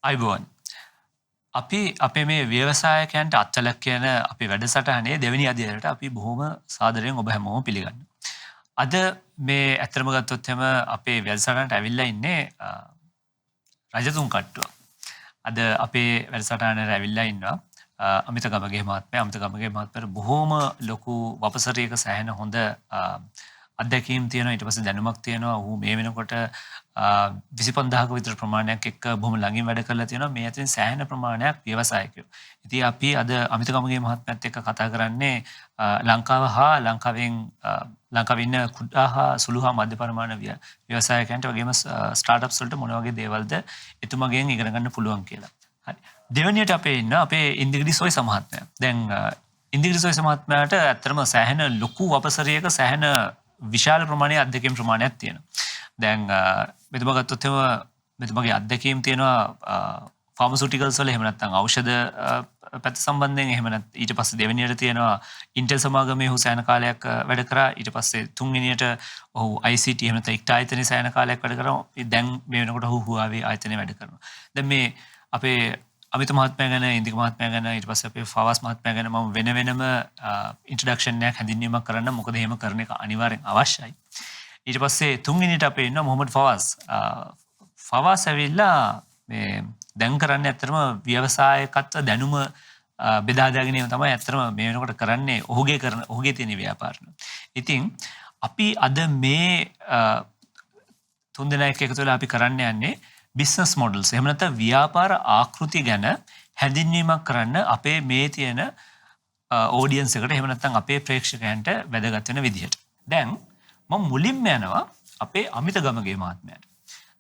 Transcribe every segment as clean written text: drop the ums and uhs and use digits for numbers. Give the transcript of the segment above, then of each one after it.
අයිබෝන් අපි අපේ මේ ව්‍යවසායකයන්ට අත්සලක් කියන අපි වැඩසටහනේ දෙවෙනි අදියරට අපි බොහොම සාදරයෙන් ඔබ හැමෝම පිළිගන්නවා. අද මේ ඇත්තම ගත්තොත් එම අපේ වැඩසටහනට ඇවිල්ලා ඉන්නේ රජතුන් කට්ටුව. අද අපේ වැඩසටහනට ඇවිල්ලා ඉන්නවා අමිත ගමගේ මහත්මයා. අමිත ගමගේ මහත්මයාට බොහොම ලොකු වපසරියක සෑහෙන හොඳ අත්දැකීම් තියෙනවා. ඊට පස්සේ දැනුමක් තියෙනවා. ඌ මේ වෙනකොට 25000ක විතර ප්‍රමාණයක් එක්ක බොහොම ළඟින් වැඩ කරලා තියෙනවා. මේ අතරින් සෑහෙන ප්‍රමාණයක් ව්‍යවසායකයෝ. ඉතින් අපි අද අමිත ගමගේ මහත්මයාත් එක්ක කතා කරන්නේ ලංකාව හා ලංකාවේ ඉන්න කුඩා හා සුළු හා මධ්‍ය පරිමාණ ව්‍යවසායකයන්ට වගේම ස්ටාර්ට්අප්ස් වලට මොන වගේ දේවල්ද එතුමගෙන් ඉගෙන ගන්න පුළුවන් කියලා. හරි. දෙවෙනියට අපේ ඉන්න අපේ ඉන්දිගිරි සොයිස මහත්මයා. දැන් ඉන්දිගිරි සොයිස මහත්මයාට ඇත්තටම සෑහෙන ලොකු වපසරියක සෑහෙන විශාල ප්‍රමාණයේ අත්දැකීම් ප්‍රමාණයක් තියෙනවා. දැන් මෙතුමා ගත්තොත් එම මෙතුමාගේ අත්දැකීම් තියෙනවා ෆාමසිටිකල්ස් වල එහෙම නැත්නම් ඖෂධ පැත්ත සම්බන්ධයෙන් එහෙම නැත්නම් ඊට පස්සේ දෙවෙනියට තියෙනවා ඉන්ටෙල් සමාගමේ ඔහු සෑහෙන කාලයක් වැඩ කරා. ඊට පස්සේ තුන්වෙනියට ඔහු ICT එහෙම නැත්නම් ඉක්ට ආයතනයේ සෑහෙන කාලයක් වැඩ කරා. දැන් මේ වෙනකොට ඔහු හුවාවේ ආයතනයේ වැඩ කරනවා. දැන් මේ අපේ අමිත මහත්මයා ගැන ඉන්දික මහත්මයා ගැන ඊට පස්සේ අපේ ෆවාස් මහත්මයා ගැන මම වෙන වෙනම ඉන්ට්‍රොඩක්ෂන් එකක් හැඳින්වීමක් කරන්න. මොකද එහෙම කරන එක අනිවාර්යෙන් අවශ්‍යයි. ඊට පස්සේ තුන්වෙනියට අපේ ඉන්න මොහමඩ් ෆවාස්. ෆවාස් ඇවිල්ලා මේ දැන් කරන්නේ ඇත්තටම ව්‍යවසායකත්ව දැනුම බෙදා ගැනීම තමයි ඇත්තටම මේ වෙනකොට කරන්නේ ඔහුගේ තියෙන ව්‍යාපාරන. ඉතින් අපි අද මේ තුන්දෙනා එක්ක එකතු වෙලා අපි කරන්න යන්නේ බිස්නස් මොඩල්ස් එහෙම නැත්නම් ව්‍යාපාර ආකෘති ගැන හැඳින්වීමක් කරන්න අපේ මේ තියෙන ඔඩියන්ස් එකට එහෙම නැත්නම් අපේ ප්‍රේක්ෂකයන්ට වැදගත් වෙන විදිහට. දැන් මම මුලින්ම යනවා අපේ අමිත ගමගේ මහත්මයාට.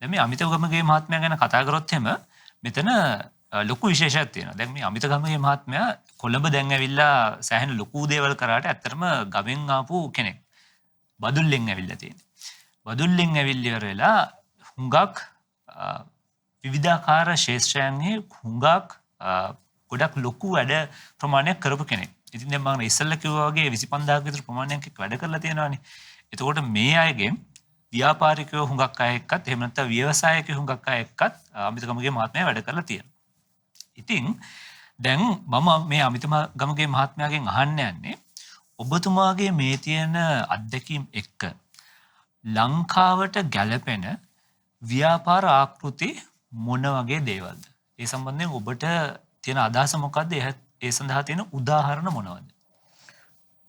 දැන් මේ අමිත ගමගේ මහත්මයා ගැන කතා කරොත් එහෙම මෙතන ලොකු විශේෂයක් තියෙනවා. දැන් මේ අමිත ගමගේ මහත්මයා කොළඹ දැන් ඇවිල්ලා සෑහෙන ලොකු දේවල් කරාට ඇත්තටම ගමෙන් ආපු කෙනෙක්. බදුල්ලෙන් ඇවිල්ලා තියෙන්නේ. බදුල්ලෙන් ඇවිල්ලා ඉවර වෙලා හුඟක් විවිධාකාර ශාස්ත්‍රයන්හි හුඟක් ගොඩක් ලොකු වැඩ ප්‍රමාණයක් කරපු කෙනෙක්. ඉතින් දැන් මම ඉස්සෙල්ලා කිව්වා වගේ 25000ක විතර ප්‍රමාණයක් එක්ක වැඩ කරලා තියෙනවානේ. එතකොට මේ අයගෙන් ව්‍යාපාරිකයෝ හුඟක් අය එක්කත් එහෙම නැත්නම් ව්‍යවසායකයෝ හුඟක් අය එක්කත් අමිත ගමගේ මහත්මයා වැඩ කරලා තියෙනවා. ඉතින් දැන් මම මේ අමිත ගමගේ මහත්මයාගෙන් අහන්න යන්නේ ඔබතුමාගේ මේ තියෙන අත්දැකීම් එක්ක ලංකාවට ගැළපෙන ව්‍යාපාර ආකෘති මොන වගේ දේවල්ද? ඒ සම්බන්ධයෙන් ඔබට තියෙන අදහස මොකක්ද? ඒ සඳහා තියෙන උදාහරණ මොනවද?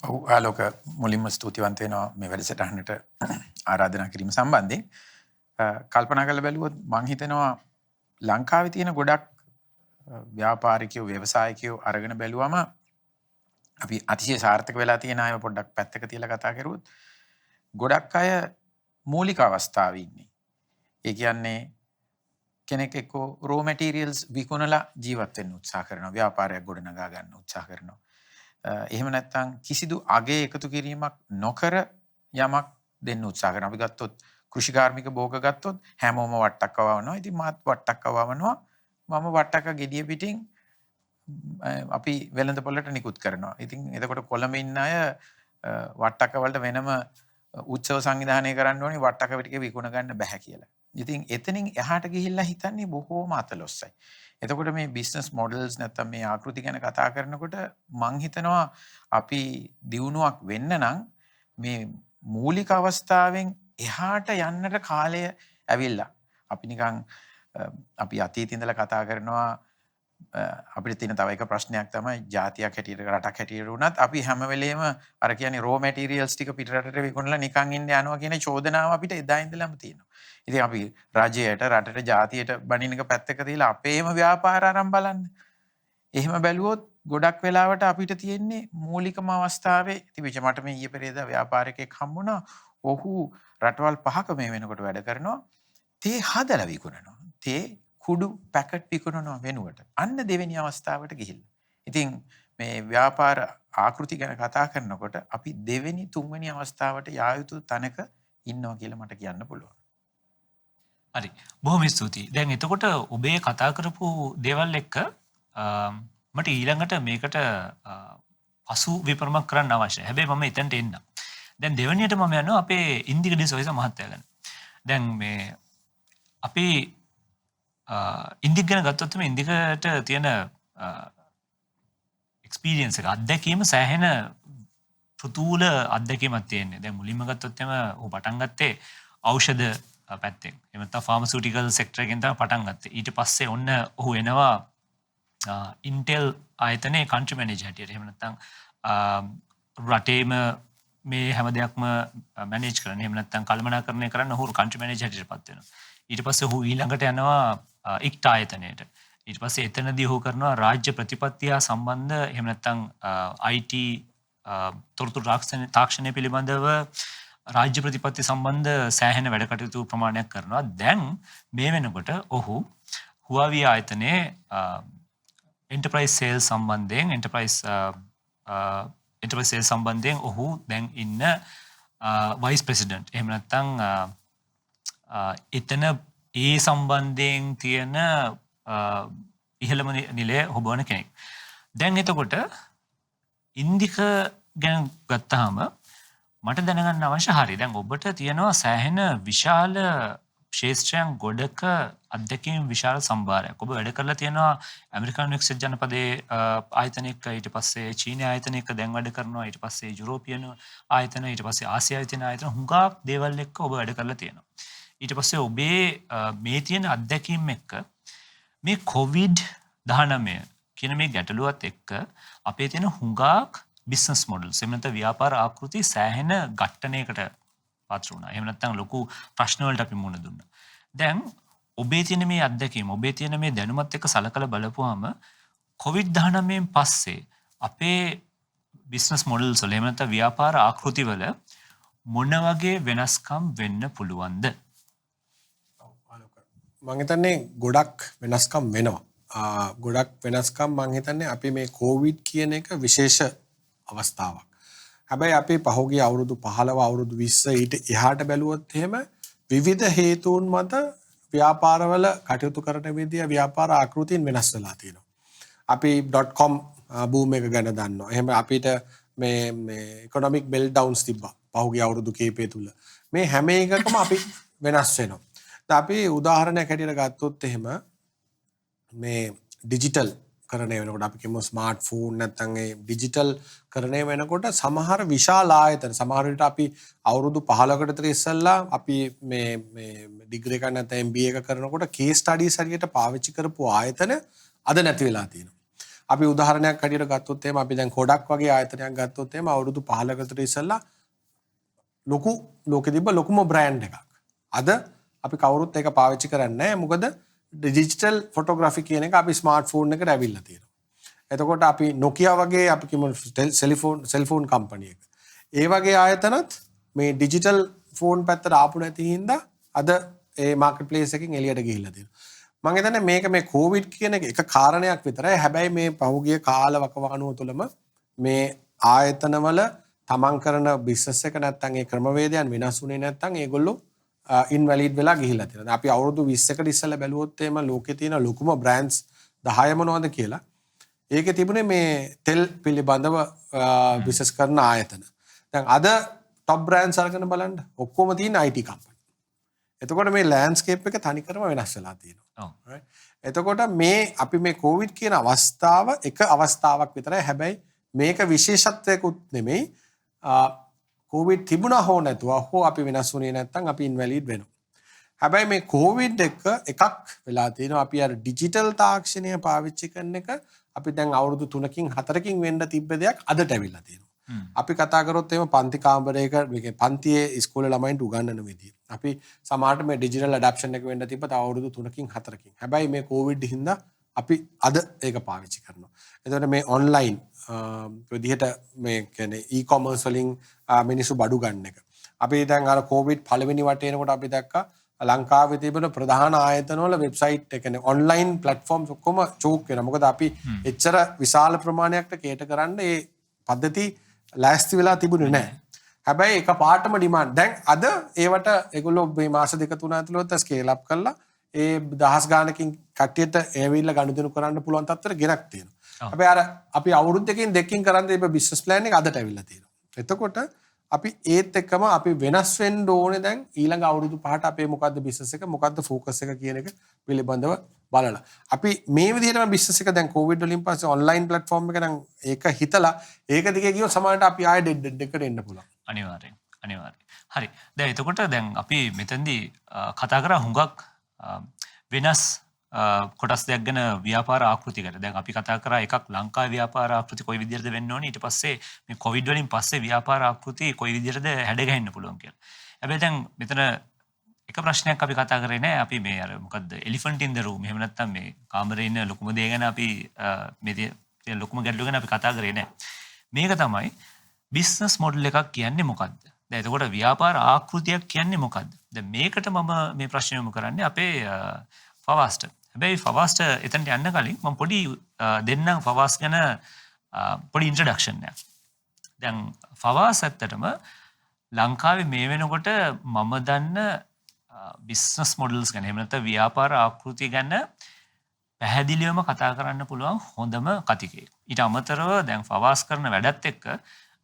ඔව් ආලෝක මුලින්ම ස්තුතිවන්ත වෙනවා මේ වැඩසටහනට ආරාධනා කිරීම සම්බන්ධයෙන්. කල්පනා කරලා බැලුවොත් මම හිතනවා ලංකාවේ තියෙන ගොඩක් ව්‍යාපාරිකයෝ ව්‍යවසායකයෝ අරගෙන බැලුවම අපි අතිශය සාර්ථක වෙලා තියෙන අය පොඩ්ඩක් පැත්තක තියලා කතා කරුවොත් ගොඩක් අය මූලික අවස්ථාවේ ඉන්නේ. ඒ කියන්නේ කෙනෙක් එක්ක රෝ මැටීරියල්ස් විකුණලා ජීවත් වෙන්න උත්සාහ කරනවා. ව්‍යාපාරයක් ගොඩනගා ගන්න උත්සාහ කරනවා. එහෙම නැත්නම් කිසිදු අගේ එකතු කිරීමක් නොකර යමක් දෙන්න උත්සාහ කරනවා. අපි ගත්තොත් කෘෂිකාර්මික භෝග ගත්තොත් හැමෝම වට්ටක්ක වවනවා. ඉතින් මාත් වට්ටක්ක වවනවා. මම වට්ටක්ක ගෙඩිය පිටින් අපි වෙළඳ පොළට නිකුත් කරනවා. ඉතින් එතකොට කොළඹ ඉන්න අය වට්ටක්ක වලට වෙනම උත්සව සංවිධානය කරන්න ඕනේ වට්ටක්ක පිටික විකුණ ගන්න බෑ කියලා. ඉතින් එතනින් එහාට ගිහිල්ලා හිතන්නේ බොහෝම අතලොස්සයි. එතකොට මේ බිස්නස් මොඩල්ස් නැත්තම් මේ ආකෘති ගැන කතා කරනකොට මං හිතනවා අපි දියුණුවක් වෙන්න නම් මේ මූලික අවස්ථාවෙන් එහාට යන්නට කාලය ඇවිල්ලා. අපි නිකන් අපි අතීතේ ඉඳලා කතා කරනවා අපිට තියෙන තව එක ප්‍රශ්නයක් තමයි ජාතියක් හැටියට රටක් හැටියට වුණත් අපි හැම වෙලේම අර කියන්නේ රෝ මැටීරියල්ස් ටික පිටරටට විකුණලා නිකන් ඉන්න යනවා කියන චෝදනාව අපිට එදා ඉඳලම තියෙනවා. ඉතින් අපි රජයට රටට ජාතියට බණින එක පැත්තක තියලා අපේම ව්‍යාපාර ආරම්භ බලන්න. එහෙම බැලුවොත් ගොඩක් වෙලාවට අපිට තියෙන්නේ මූලිකම අවස්ථාවේ තිබිච්ච මට මේ ඊයේ පෙරේදා ව්‍යාපාරිකයෙක් හම්බුණා. ඔහු රටවල් 5ක මේ වෙනකොට වැඩ කරනවා. තේ හදලා විකුණනවා. තේ කුඩු පැකට් විකුණනවා වෙනුවට. අන්න දෙවෙනි අවස්ථාවට ගිහිල්ලා. ඉතින් මේ ව්‍යාපාර ආකෘති ගැන කතා කරනකොට අපි දෙවෙනි තුන්වෙනි අවස්ථාවට යා යුතු තැනක ඉන්නවා කියලා මට කියන්න පුළුවන්. හරි. බොහොම ස්තුතියි. දැන් එතකොට ඔබේ කතා කරපු දේවල් එක්ක මට ඊළඟට මේකට පසු විපරමක් කරන්න අවශ්‍යයි. හැබැයි මම එතනට එන්න. දැන් දෙවෙනියට මම යනවා අපේ ඉන්දික ඩිසොයිස මහත්තයා ගැන. දැන් මේ අපි ඉන්දික ගැන ගත්තොත් මේ ඉන්දිකට තියෙන එක්ස්පීරියන්ස් එක අත්දැකීම සෑහෙන පෘථූල අත්දැකීමක් තියෙන්නේ. දැන් මුලින්ම ගත්තොත් එම ඔහු පටන් ගත්තේ ඖෂධ පැත්තෙන්. එහෙම නැත්නම් ෆාමසිටිකල් සෙක්ටර් එකෙන් තමයි පටන් ගත්තේ. ඊට පස්සේ ඔන්න ඔහු එනවා ඉන්ටෙල් ආයතනයේ කන්ට්‍රි මැනේජර් හැටියට. එහෙම නැත්නම් රටේම මේ හැම දෙයක්ම මැනේජ් කරන්න. එහෙම නැත්නම් කළමනාකරණය කරන්න ඔහු කන්ට්‍රි මැනේජර් හැටියට පත් වෙනවා. ඊට පස්සේ ඔහු ඊළඟට යනවා ඉක්ට් ආයතනයට. ඊට පස්සේ එතනදී ඔහු කරනවා රාජ්‍ය ප්‍රතිපත්තිය සම්බන්ධ එහෙම නැත්නම් IT තොරතුරු තාක්ෂණය පිළිබඳව රාජ්‍ය ප්‍රතිපත්ති සම්බන්ධ සෑහෙන වැඩ කටයුතු ප්‍රමාණයක් කරනවා. දැන් මේ වෙනකොට ඔහු Huawei ආයතනයේ එන්ටර්ප්‍රයිස් සේල්ස් සම්බන්ධයෙන් එන්ටර්ප්‍රයිස් සේල්ස් සම්බන්ධයෙන් ඔහු දැන් ඉන්න වයිස් ප්‍රෙසිඩන්ට්. එහෙම නැත්නම් එතන ඒ සම්බන්ධයෙන් තියෙන ඉහළම නිලයේ හොබවන කෙනෙක්. දැන් එතකොට ඉන්දික ගැන ගත්තාම මට දැනගන්න අවශ්‍ය හරි. දැන් ඔබට තියෙනවා සෑහෙන විශාල ක්ෂේත්‍රයන් ගොඩක අධ්‍යක්ෂකම් විශාල සම්භාරයක්. ඔබ වැඩ කරලා තියෙනවා ඇමරිකානු එක්සත් ජනපදයේ ආයතනයක, ඊට පස්සේ චීන ආයතනයක දැන් වැඩ කරනවා, ඊට පස්සේ යුරෝපියන් ආයතන, ඊට පස්සේ ආසියාවේ තියෙන ආයතන හුඟක් දේවල් එක්ක ඔබ වැඩ කරලා තියෙනවා. ඊට පස්සේ ඔබේ මේ තියෙන අත්දැකීම් එක්ක මේ COVID-19 කියන මේ ගැටලුවත් එක්ක අපේ තියෙන හුඟක් බිස්නස් මොඩල්ස් එහෙම නැත්නම් ව්‍යාපාර ආකෘති සෑහෙන ඝට්ටනයකට පාත්‍ර වුණා. එහෙම නැත්නම් ලොකු ප්‍රශ්න වලට අපි මුහුණ දුන්නා. දැන් ඔබේ තියෙන මේ අත්දැකීම, ඔබේ තියෙන මේ දැනුමත් එක්ක සලකලා බලපුවාම COVID-19න් පස්සේ අපේ බිස්නස් මොඩල්ස් වල එහෙම නැත්නම් ව්‍යාපාර ආකෘති වල මොන වගේ වෙනස්කම් වෙන්න පුළුවන්ද? මං හිතන්නේ ගොඩක් වෙනස්කම් වෙනවා. ගොඩක් වෙනස්කම් මං හිතන්නේ අපි මේ කොවිඩ් කියන එක විශේෂ අවස්ථාවක්. හැබැයි අපි පහුගිය අවුරුදු 15 අවුරුදු 20 ඊට එහාට බැලුවොත් එහෙම විවිධ හේතුන් මත ව්‍යාපාරවල කටයුතු කරන විදිය ව්‍යාපාර ආකෘතින් වෙනස් වෙලා තියෙනවා. අපි .com බූම් එක ගැන දන්නවා. එහෙම අපිට මේ ඉකොනොමික් මෙල්ට්ඩවුන්ස් තිබ්බා පහුගිය අවුරුදු කිහිපය තුල. මේ හැම එකකම අපි වෙනස් වෙනවා. අපි උදාහරණයක් හැටියට ගත්තොත් එහෙම මේ ඩිජිටල් කරණය වෙනකොට අපි කියමු ස්මාර්ට් ෆෝන් නැත්නම් ඒ ඩිජිටල් කරණය වෙනකොට සමහර විශාල ආයතන සමහර විට අපි අවුරුදු 15කට විතර ඉස්සෙල්ලා අපි මේ ඩිග්‍රී එකක් නැත්නම් MBA එක කරනකොට කේස් ස්ටඩීස් හරියට පාවිච්චි කරපු ආයතන අද නැති වෙලා තියෙනවා. අපි උදාහරණයක් හැටියට ගත්තොත් එහෙම අපි දැන් කොඩක් වගේ ආයතනයක් ගත්තොත් එහෙම අවුරුදු 15කට විතර ඉස්සෙල්ලා ලෝකෙ තිබ්බ ලොකුම බ්‍රෑන්ඩ් එකක්. අද අපි කවුරුත් ඒක පාවිච්චි කරන්නේ නැහැ. මොකද ඩිජිටල් ෆොටෝග්‍රැෆි කියන එක අපි ස්මාර්ට් ෆෝන් එකට ඇවිල්ලා තියෙනවා. එතකොට අපි Nokia වගේ අපි කියමු සෙල්ෆෝන් කම්පැනි එක. ඒ වගේ ආයතනත් මේ ඩිජිටල් ෆෝන් පැත්තට ආපු නැති හින්දා අද ඒ මාකට් ප්ලේස් එකකින් එළියට ගිහිල්ලා තියෙනවා. මම හිතන්නේ මේක මේ කොවිඩ් කියන එක කාරණයක් විතරයි. හැබැයි මේ පහුගිය කාල වකවානුව තුළම මේ ආයතනවල තමන් කරන බිස්නස් එක නැත්තම් ඒ ක්‍රමවේදයන් වෙනස් වුණේ නැත්තම් ඒගොල්ලෝ ඉන්වැලිඩ් වෙලා ගිහිල්ලා තියෙනවා. අපි අවුරුදු 20කට ඉස්සෙල්ලා බැලුවොත් එහෙම ලෝකේ තියෙන ලොකුම බ්‍රෑන්ඩ්ස් 10 මොනවද කියලා. ඒකේ තිබුණේ මේ තෙල් පිළිබඳව බිස්නස් කරන ආයතන. දැන් අද টপ බ්‍රෑන්ඩ්ස් අරගෙන බලන්න ඔක්කොම තියෙන IT කම්පැනි. එතකොට මේ ලෑන්ඩ්ස්කේප් එක තනිකරම වෙනස් වෙලා තියෙනවා. එතකොට මේ අපි මේ කොවිඩ් කියන අවස්ථාව එක අවස්ථාවක් විතරයි. හැබැයි මේක විශේෂත්වයකුත් නෙමෙයි. කොවිඩ් තිබුණා හෝ නැතුව හෝ අපි වෙනස් වුණේ නැත්නම් අපි ඉන්වැලිඩ් වෙනවා. හැබැයි මේ කොවිඩ් එකක් වෙලා තියෙනවා. අපි අර ඩිජිටල් තාක්ෂණය පාවිච්චි කරන එක අපි දැන් අවුරුදු 3කින් 4කින් වෙන්න තිබ්බ දෙයක් අදට ඇවිල්ලා තියෙනවා. අපි කතා කරොත් එහෙම පන්ති කාමරයක මේ පන්තියේ ඉස්කෝලේ ළමයින්ට උගන්වන විදිය. අපි සමහරට මේ ඩිජිටල් ඇඩැප්ෂන් එක වෙන්න තිබ්බ තව අවුරුදු 3කින් 4කින්. හැබැයි මේ කොවිඩ් හින්දා අපි අද ඒක පාවිච්චි කරනවා. එතකොට මේ ඔන්ලයින් විදිහට මේ කියන්නේ ඊ-කොමර්ස් වලින් මිනිස්සු බඩු ගන්න එක. අපි දැන් අර කොවිඩ් පළවෙනි වටේ එනකොට අපි දැක්කා ලංකාවේ තිබෙන ප්‍රධාන ආයතනවල වෙබ්සයිට් එක කියන්නේ ඔන්ලයින් ප්ලැට්ෆෝම්ස් ඔක්කොම චෝක් වෙනවා. මොකද අපි එච්චර විශාල ප්‍රමාණයකට කේටර් කරන්න ඒ පද්ධති ලෑස්ති වෙලා තිබුණේ නැහැ. හැබැයි එක පාටම ඩිමාන්ඩ්. දැන් අද ඒවට ඒගොල්ලෝ මේ මාස දෙක තුන ඇතුළත ස්කේල් අප් කරලා ඒ දහස් ගානකින් කට්ටියට ඇවිල්ලා ගනුදෙනු කරන්න පුළුවන් තත්ත්වයට ගෙනක් තියෙනවා. හැබැයි අර අපි අවුරුද්දකින් දෙකකින් කරන් තිබ්බ බිස්නස් ප්ලෑන් එක අදට ඇවිල්ලා තියෙනවා. එතකොට අපි ඒත් එක්කම අපි වෙනස් වෙන්න ඕනේ දැන් ඊළඟ අවුරුදු 5ට අපේ මොකද්ද බිස්නස් එක මොකද්ද ફોකස් එක කියන එක පිළිබඳව බලලා අපි මේ විදිහටම බිස්නස් එක දැන් කොවිඩ් වලින් පස්සේ ඔන්ලයින් ප්ලැට්ෆෝම් එක නම් ඒක හිතලා ඒක දිගේ ගියොත් සමහරවිට අපි ආයෙ ඩෙඩ් එකට එන්න පුළුවන්. අනිවාර්යෙන්. හරි. දැන් එතකොට දැන් අපි මෙතෙන්දී කතා කරා හුඟක් වෙනස් කොටස් දෙයක් ගැන ව්‍යාපාර ආකෘති ගැන. දැන් අපි කතා කරා එකක් ලංකාවේ ව්‍යාපාර ආකෘති කොයි විදිහටද වෙන්න ඕනේ. ඊට පස්සේ මේ කොවිඩ් වලින් පස්සේ ව්‍යාපාර ආකෘති කොයි විදිහටද හැඩගැහෙන්න පුළුවන් කියලා. හැබැයි දැන් මෙතන එක ප්‍රශ්නයක් අපි කතා කරේ නෑ. අපි මේ අර මොකද්ද එලිෆන්ට් ඉන් ද රූම්. එහෙම නැත්නම් මේ කාමරේ ඉන්න ලොකුම දේ ගැන අපි මේ තියෙන ලොකුම ගැටලුව ගැන අපි කතා කරේ නෑ. මේක තමයි බිස්නස් මොඩල් එකක් කියන්නේ මොකද්ද? දැන් එතකොට ව්‍යාපාර ආකෘතියක් කියන්නේ මොකද්ද? දැන් මේකට මම මේ ප්‍රශ්නය යොමු කරන්නේ අපේ ෆවාස්ට. හැබැයි ෆවාස්ට එතනට යන්න කලින් මම පොඩි දෙන්නම් ෆවාස් ගැන පොඩි ඉන්ට්‍රොඩක්ෂන් එකක්. දැන් ෆවාස් ඇත්තටම ලංකාවේ මේ වෙනකොට මම දන්න බිස්නස් මොඩල්ස් ගැන එහෙම නැත්නම් ව්‍යාපාර ආකෘතිය ගැන පැහැදිලිවම කතා කරන්න පුළුවන් හොඳම කතිකයෙක්. ඊට අමතරව දැන් ෆවාස් කරන වැඩත් එක්ක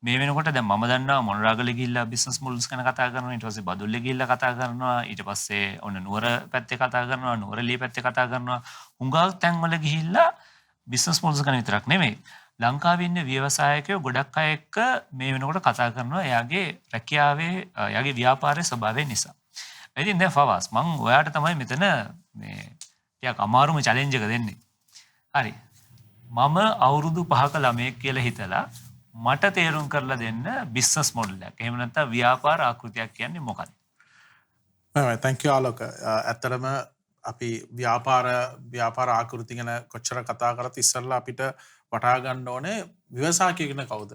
මේ වෙනකොට දැන් මම දන්නවා මොනරාගල ගිහිල්ලා බිස්නස් මොඩල්ස් ගැන කතා කරනවා, ඊට පස්සේ බදුල්ලේ ගිහිල්ලා කතා කරනවා, ඊට පස්සේ ඔන්න නුවර පැත්තේ කතා කරනවා, නුවරඑළිය පැත්තේ කතා කරනවා. හුඟක් තැන්වල ගිහිල්ලා බිස්නස් මොඩල්ස් ගැන විතරක් නෙමෙයි ලංකාවේ ඉන්න ව්‍යවසායකයෝ ගොඩක් අය එක්ක මේ වෙනකොට කතා කරනවා එයාගේ රැකියාවේ එයාගේ ව්‍යාපාරයේ ස්වභාවය නිසා. ඉතින් දැන් ෆවාස් මම ඔයාට තමයි මෙතන මේ ටිකක් අමාරුම චැලෙන්ජ් එක දෙන්නේ. හරි. මම අවුරුදු 5ක ළමයෙක් කියලා හිතලා මට තේරුම් කරලා දෙන්න බිස්නස් මොඩල් එකක්. එහෙම නැත්නම් ව්‍යාපාර ආකෘතියක් කියන්නේ මොකක්ද? thank you ආලෝක. ඇත්තටම අපි ව්‍යාපාර ආකෘති ගැන කොච්චර කතා කරත් ඉස්සෙල්ලා අපිට වටහා ගන්න ඕනේ ව්‍යවසායකයෙක් කියන කවුද?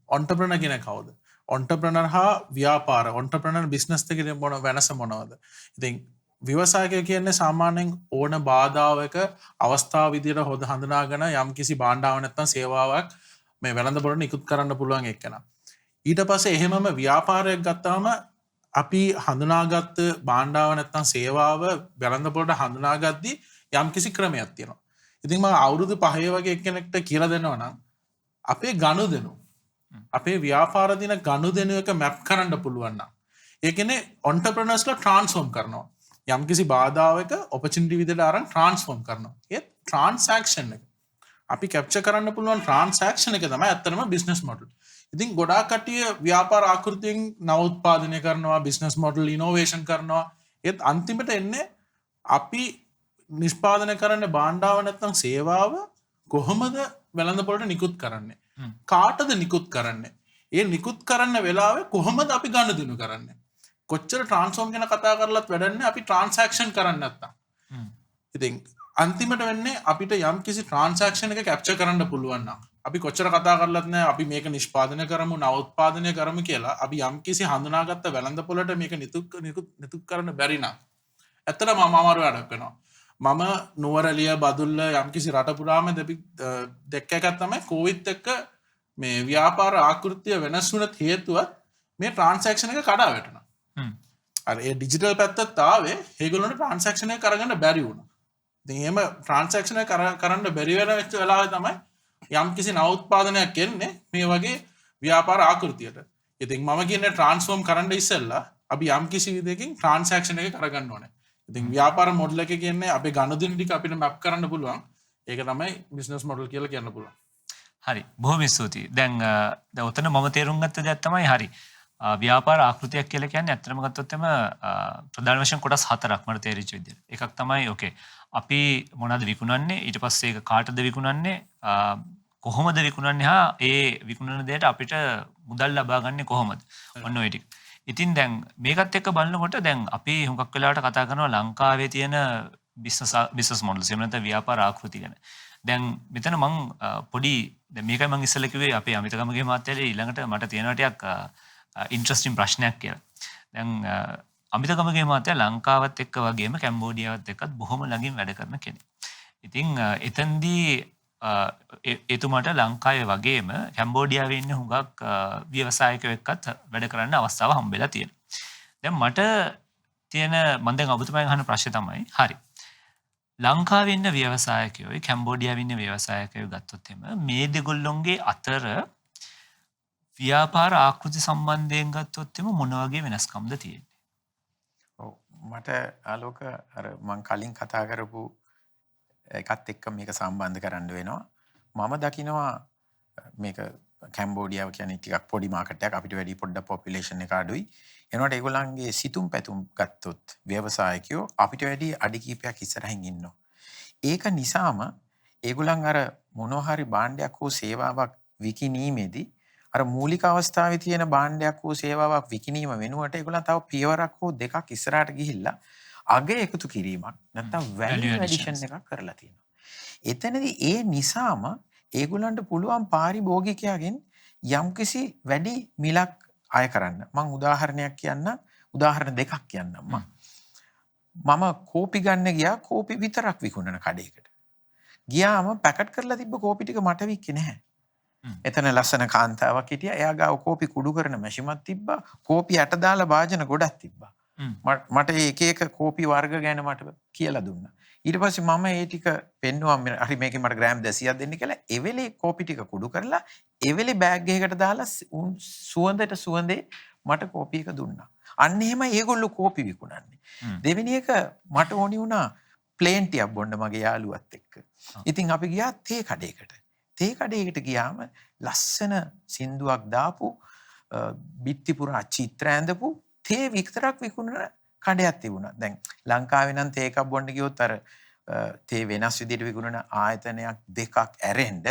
ඔන්ටර්ප්‍රෙනර් කියන කවුද? ඔන්ටර්ප්‍රෙනර් හා ව්‍යාපාර ඔන්ටර්ප්‍රෙනර් බිස්නස් දෙකේ මොන වෙනස මොනවද? ඉතින් ව්‍යවසායකය කියන්නේ සාමාන්‍යයෙන් ඕන බාධාවක අවස්ථාව විදියට හඳුනාගෙන යම්කිසි භාණ්ඩාවක් නැත්නම් සේවාවක් මේ වෙළඳ පොළට නිකුත් කරන්න පුළුවන් එක්කෙනා. ඊට පස්සේ එහෙමම ව්‍යාපාරයක් ගත්තාම අපි හඳුනාගත්ත භාණ්ඩාව නැත්නම් සේවාව වෙළඳ පොළට හඳුනාගද්දී යම්කිසි ක්‍රමයක් තියෙනවා. ඉතින් මම අවුරුදු 5 වගේ එක්කෙනෙක්ට කියලා දෙනවා නම් අපේ ගනුදෙනු අපේ ව්‍යාපාර දින ගනුදෙනු එක මැප් කරන්න පුළුවන් නම් ඒ කියන්නේ ඔන්ටර්ප්‍රෙනර්ස්ලා ට්‍රාන්ස්ෆෝම් කරනවා. යම්කිසි බාධාවක ඔපචුනිටි විදිහට අරන් ට්‍රාන්ස්ෆෝම් කරනවා. ඒ ට්‍රාන්සැක්ෂන් එක අපි කැප්චර් කරන්න පුළුවන් ට්‍රාන්සැක්ෂන් එක තමයි ඇත්තටම බිස්නස් මොඩල්. ඉතින් ගොඩාක් කට්ටිය ව්‍යාපාර ආකෘතියෙන් නව උත්පාදනය කරනවා, බිස්නස් මොඩල් ඉනෝවේෂන් කරනවා. ඒත් අන්තිමට එන්නේ අපි නිෂ්පාදනය කරන්න භාණ්ඩාව නැත්නම් සේවාව කොහොමද වෙළඳ පොළට නිකුත් කරන්නේ? කාටද නිකුත් කරන්නේ? ඒ නිකුත් කරන්න වෙලාවේ කොහොමද අපි ගනුදෙනු කරන්නේ? කොච්චර ට්‍රාන්ස්ෆෝම් ගැන කතා කරලත් වැඩන්නේ අපි ට්‍රාන්සැක්ෂන් කරන්න නැත්තම්. ඉතින් අන්තිමට වෙන්නේ අපිට යම් කිසි ට්‍රාන්සැක්ෂන් එක කැප්චර් කරන්න පුළුවන් නම් අපි කොච්චර කතා කරලත් නෑ අපි මේක නිෂ්පාදනය කරමු නව උත්පාදනය කරමු කියලා අපි යම් කිසි හඳුනාගත්ත වෙළඳ පොළට මේක නිකුත් කරන්න බැරි නම් ඇත්තටම අමාරු වැඩක් වෙනවා. මම නුවරඑළිය බදුල්ල යම් කිසි රට පුරාම දැක්ක එකක් තමයි කොවිඩ් එක්ක මේ ව්‍යාපාර ආකෘතිය වෙනස් වුණත් හේතුවත් මේ ට්‍රාන්සැක්ෂන් එක කඩා වැටුණා. අර ඒ ඩිජිටල් පැත්තත් ආවේ ඒගොල්ලන්ට ට්‍රාන්සැක්ෂන් එක කරගන්න බැරි වුණා. ඉතින් එහෙම ට්‍රාන්සැක්ෂන් එක කරන්න බැරි වෙච්ච වෙලාවේ තමයි යම් කිසි නව උත්පාදනයක් එන්නේ මේ වගේ ව්‍යාපාර ආකෘතියට. ඉතින් මම කියන්නේ ට්‍රාන්ස්ෆෝම් කරන්න ඉස්සෙල්ලා අපි යම් කිසි විදිහකින් ට්‍රාන්සැක්ෂන් එක කරගන්න ඕනේ. ඉතින් ව්‍යාපාර මොඩල් එක කියන්නේ අපේ ගනුදෙනු ටික අපිට මැප් කරන්න පුළුවන්. ඒක තමයි බිස්නස් මොඩල් කියලා කියන්න පුළුවන්. හරි. බොහොම ස්තුතියි. දැන් ඔතන මම තේරුම් ගත්ත දෙයක් තමයි හරි. ව්‍යාපාර ආකෘතියක් කියලා කියන්නේ ඇත්තටම ගත්තොත් එම ප්‍රධාන වශයෙන් කොටස් 4ක් මට තේරිච්ච විදිහට. එකක් තමයි ඕකේ. අපි මොනවද විකුණන්නේ? ඊට පස්සේ ඒක කාටද විකුණන්නේ? කොහොමද විකුණන්නේ? හා ඒ විකුණන දෙයට අපිට මුදල් ලබා ගන්නේ කොහොමද? ඔන්න ඔය ටික. ඉතින් දැන් මේකත් එක්ක බලනකොට දැන් අපි හුඟක් වෙලාවට කතා කරනවා ලංකාවේ තියෙන බිස්නස් මොඩල්ස් එහෙම නැත්නම් ව්‍යාපාර ආකෘති ගැන. දැන් මෙතන මම පොඩි දැන් මේකයි මම ඉස්සෙල්ලා කිව්වේ අපේ අමිතගමගේ මහත්තයාට ඊළඟට මට තියෙනවා ටිකක් ඉන්ට්‍රස්ටිං ප්‍රශ්නයක් කියලා. දැන් අමිතගමගේ මහත්තයා ලංකාවත් එක්ක වගේම කැම්බෝඩියාවත් එක්කත් බොහොම ළඟින් වැඩ කරන කෙනෙක්. ඉතින් එතෙන්දී එතුමාට ලංකාවේ වගේම කැම්බෝඩියාවේ ඉන්න හුඟක් ව්‍යවසායකයෝ එක්කත් වැඩ කරන්න අවස්ථාව හම්බෙලා තියෙනවා. දැන් මට තියෙන මම දැන් ඔබතුමාගෙන් අහන ප්‍රශ්නේ තමයි හරි. ලංකාවේ ඉන්න ව්‍යවසායකයෝ කැම්බෝඩියාවේ ඉන්න ව්‍යවසායකයෝ ගත්තොත් එම මේ දෙගොල්ලොන්ගේ අතර ව්‍යාපාර ආකෘති සම්බන්ධයෙන් ගත්තොත් එම මොන වගේ වෙනස්කම්ද තියෙන්නේ? ඔව් මට ආලෝක අර මම කලින් කතා කරපු එකත් එක්ක මේක සම්බන්ධ කරන්න වෙනවා. මම දකිනවා මේක කැම්බෝඩියාව කියන්නේ ටිකක් පොඩි මාකට් එකක්. අපිට වැඩි පොඩ්ඩක් පොපියුලේෂන් එක අඩුයි. එනකොට ඒගොල්ලන්ගේ සිතුම් පැතුම් ගත්තොත් ව්‍යවසායකයෝ අපිට වැඩි අඩි කීපයක් ඉස්සරහින් ඉන්නවා. ඒක නිසාම ඒගොල්ලන් අර මොනවා හරි භාණ්ඩයක් හෝ සේවාවක් විකිණීමේදී අර මූලික අවස්ථාවේ තියෙන භාණ්ඩයක් හෝ සේවාවක් විකිණීම වෙනුවට ඒගොල්ලන් තව පියවරක් හෝ දෙකක් ඉස්සරහට ගිහිල්ලා අගය එකතු කිරීමක් නැත්නම් වැලියු ඇඩිෂන් එකක් කරලා තියෙනවා. එතනදී ඒ නිසාම ඒගොල්ලන්ට පුළුවන් පාරිභෝගිකයාගෙන් යම්කිසි වැඩි මිලක් අය කරන්න. මම උදාහරණයක් කියන්නම්. උදාහරණ දෙකක් කියන්නම් මම කෝපි ගන්න ගියා කෝපි විතරක් විකුණන කඩේකට. ගියාම පැකට් කරලා තිබ්බ කෝපි ටික මට වික්කේ නැහැ. එතන ලස්සන කාන්තාවක් හිටියා. එයා ගාව කෝපි කුඩු කරන මැෂිමක් තිබ්බා. කෝපි යට දාලා භාජන ගොඩක් තිබ්බා. මට එක එක කෝපි වර්ග ගැන මට කියලා දුන්නා. ඊට පස්සේ මම ඒ ටික පෙන්නුවා හරි මේකේ මට ග්‍රෑම් 200ක් දෙන්න කියලා. එවෙලේ කෝපි ටික කුඩු කරලා එවෙලේ බෑග් එකකට දාලා සුවඳේ මට කෝපි එක දුන්නා. අන්න එහෙම ඒගොල්ලෝ කෝපි විකුණන්නේ. දෙවෙනි එක මට ඕනි වුණා ප්ලේන් ටියක් බොන්න මගේ යාළුවත් එක්ක. ඉතින් අපි ගියා තේ කඩේකට. තේ කඩේකට ගියාම ලස්සන සින්දුවක් දාපු බිත්ති පුරා චිත්‍ර ඇඳපු තේ විතරක් විකුණන කඩයක් තිබුණා. දැන් ලංකාවේ නම් තේ එකක් බොන්න ගියොත් අර තේ වෙනස් විදිහට විකුණන ආයතනයක් දෙකක් ඇරෙන්න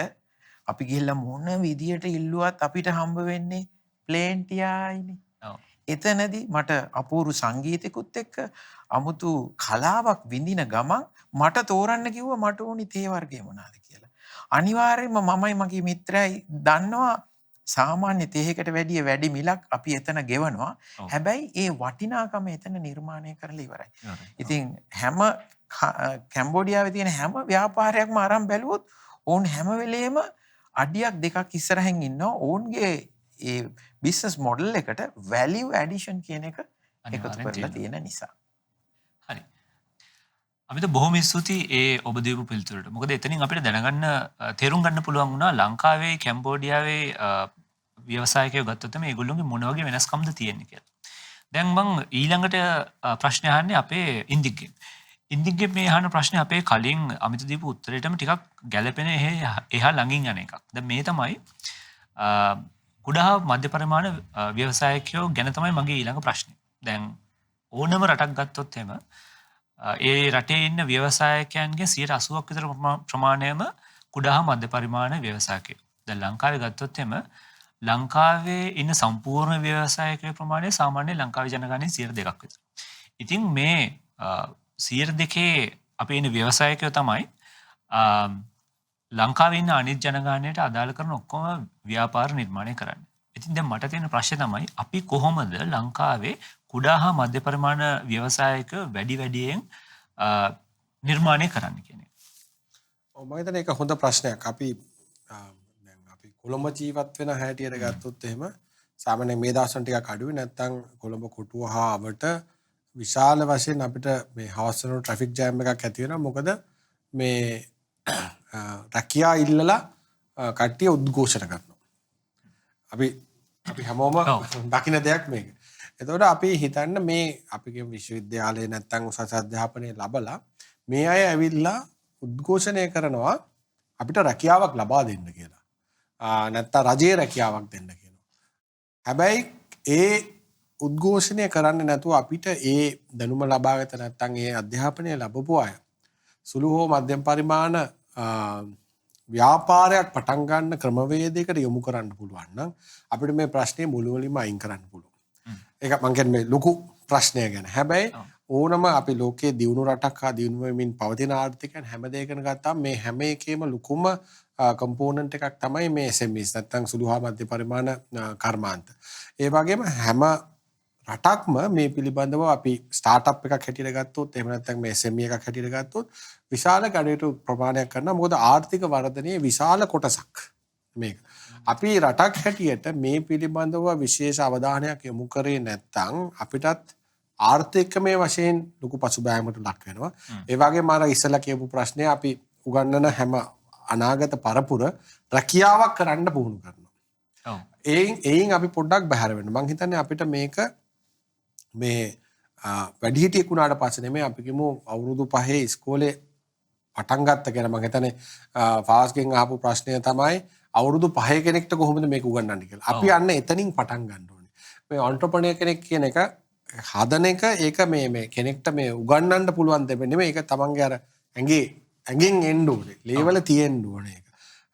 අපි ගිහිල්ලා මොන විදියට ඉල්ලුවත් අපිට හම්බ වෙන්නේ ප්ලේන් ටියයිනේ. එතනදී මට අපූර්ව සංගීතයකුත් එක්ක අමුතු කලාවක් විඳින ගමන් මට තෝරන්න කිව්වා මට ඕනි තේ වර්ගය මොනවාද කියලා. අනිවාර්යයෙන්ම මමයි මගේ මිත්‍රයයි දන්නවා සාමාන්‍ය තේහකට වැඩි මිලක් අපි එතන ගෙවනවා. හැබැයි ඒ වටිනාකම එතන නිර්මාණය කරලා ඉවරයි. ඉතින් හැම කැම්බෝඩියාවේ තියෙන හැම ව්‍යාපාරයක්ම අරන් බැලුවොත් ඕන් හැම වෙලේම අඩියක් දෙකක් ඉස්සරහින් ඉන්නවා. ඕන්ගේ ඒ බිස්නස් මොඩල් එකට වැලියු ඇඩිෂන් කියන එක එකතු කරලා තියෙන නිසා. හරි. අපිට බොහොම ස්තුතියි ඒ ඔබ දීපු පිළිතුරට. මොකද එතනින් අපිට දැනගන්න තේරුම් ගන්න පුළුවන් වුණා ලංකාවේ කැම්බෝඩියාවේ ව්‍යවසායකයෝ ගත්තොත් මේගොල්ලෝගේ මොන වගේ වෙනස්කම්ද තියෙන්නේ කියලා. දැන් මම ඊළඟට ප්‍රශ්න අහන්නේ අපේ ඉන්දික්ගෙන්. ඉන්දික්ගේ මේ අහන ප්‍රශ්නේ අපේ කලින් අමිත දීපු උත්තරේටම ටිකක් ගැළපෙන එහා ළඟින් යන එකක්. දැන් මේ තමයි කුඩා මධ්‍ය පරිමාණ ව්‍යවසායකයෝ ගැන තමයි මගේ ඊළඟ ප්‍රශ්නේ. දැන් ඕනම රටක් ගත්තොත් එහෙම ඒ රටේ ඉන්න ව්‍යවසායකයන්ගේ 80% විතර ප්‍රමාණයම කුඩා මධ්‍ය පරිමාණ ව්‍යවසායකයෝ. දැන් ලංකාවේ ගත්තොත් එහෙම ලංකාවේ ඉන්න සම්පූර්ණ ව්‍යවසායකයෝ ප්‍රමාණය සාමාන්‍ය ලංකාවේ ජනගහනයේ 2% විතර. ඉතින් මේ 2% අපේ ඉන්න ව්‍යවසායකයෝ තමයි ලංකාවේ ඉන්න අනිත් ජනගහනයට අදාළ කරන ඔක්කොම ව්‍යාපාර නිර්මාණය කරන්නේ. ඉතින් දැන් මට තියෙන ප්‍රශ්නේ තමයි අපි කොහොමද ලංකාවේ කුඩා හා මධ්‍ය පරිමාණ ව්‍යවසායක වැඩියෙන් නිර්මාණය කරන්න කියන එක. මම හිතන්නේ ඒක හොඳ ප්‍රශ්නයක්. අපි කොළඹ ජීවත් වෙන හැටියට ගත්තොත් එහෙම සාමාන්‍යයෙන් මේ දවස්වල ටිකක් අඩුයි. නැත්නම් කොළඹ කොටුව හා අවට විශාල වශයෙන් අපිට මේ හවස් වල ට්‍රැෆික් ජෑම් එකක් ඇති වෙනවා. මොකද මේ රැකියා ඉල්ලලා කට්ටිය උද්ඝෝෂණ කරනවා. අපි හැමෝම දකින්න දෙයක් මේක. එතකොට අපි හිතන්න මේ අපිගේ විශ්වවිද්‍යාලේ නැත්නම් උසස් අධ්‍යාපනය ලැබලා මේ අය ඇවිල්ලා උද්ඝෝෂණය කරනවා අපිට රැකියාවක් ලබා දෙන්න කියලා. නැත්නම් රජයේ රැකියාවක් දෙන්න කියනවා. හැබැයි ඒ උද්ඝෝෂණය කරන්නේ නැතුව අපිට ඒ දැනුම ලබාගත නැත්නම් ඒ අධ්‍යාපනය ලැබපු අය සුළු හෝ මධ්‍යම පරිමාණ ව්‍යාපාරයක් පටන් ගන්න ක්‍රමවේදයකට යොමු කරන්න පුළුවන් නම් අපිට මේ ප්‍රශ්නේ මුළුමනින්ම අයින් කරන්න පුළුවන්. ඒක මං කියන්නේ මේ ලොකු ප්‍රශ්නය ගැන. හැබැයි ඕනම අපි ලෝකයේ දියුණු රටක් හා දියුණු වෙමින් පවතින ආර්ථිකයන් හැම දෙයකම ගත්තාම මේ හැම එකේම ලොකුම කම්පෝනන්ට් එකක් තමයි මේ SMEs නැත්නම් සුළු හා මධ්‍ය පරිමාණ කර්මාන්ත. ඒ වගේම හැම රටක්ම මේ පිළිබඳව අපි ස්ටාර්ට්අප් එකක් හැටියට ගත්තොත් එහෙම නැත්නම් මේ SME එකක් හැටියට ගත්තොත් විශාල කඩේට ප්‍රමාණයක් කරනවා. මොකද ආර්ථික වර්ධනයේ විශාල කොටසක් මේක. අපි රටක් හැටියට මේ පිළිබඳව විශේෂ අවධානයක් යොමු කරේ නැත්නම් අපිටත් ආර්ථිකමය වශයෙන් ලොකු පසුබෑමකට ලක් වෙනවා. ඒ වගේම අර ඉස්සලා කියපු ප්‍රශ්නේ අපි උගන්වන හැම අනාගත පරපුර රැකියාවක් කරන්න පුහුණු කරනවා. එයින් අපි පොඩ්ඩක් බැහැර වෙන්න. මම හිතන්නේ අපිට මේක මේ වැඩිහිටියෙක් වුණාට පස්සේ නෙමෙයි අපි කිමු අවුරුදු 5 ඉස්කෝලේ පටන් ගත්ත කෙනා මම හිතන්නේ ෆාස්ගෙන් අහපු ප්‍රශ්නය තමයි අවුරුදු 5 කෙනෙක්ට කොහොමද මේක උගන්වන්නේ කියලා. අපි අන්න එතනින් පටන් ගන්න ඕනේ. මේ ඔන්ටර්ප්‍රෙනියර් කෙනෙක් කියන එක හදන එක ඒක මේ කෙනෙක්ට මේ උගන්වන්න පුළුවන් දෙයක් නෙමෙයි. ඒක තමන්ගේ අර ඇඟෙන් එන්න ඕනේ. ලේවල තියෙන්න ඕනේ ඒක.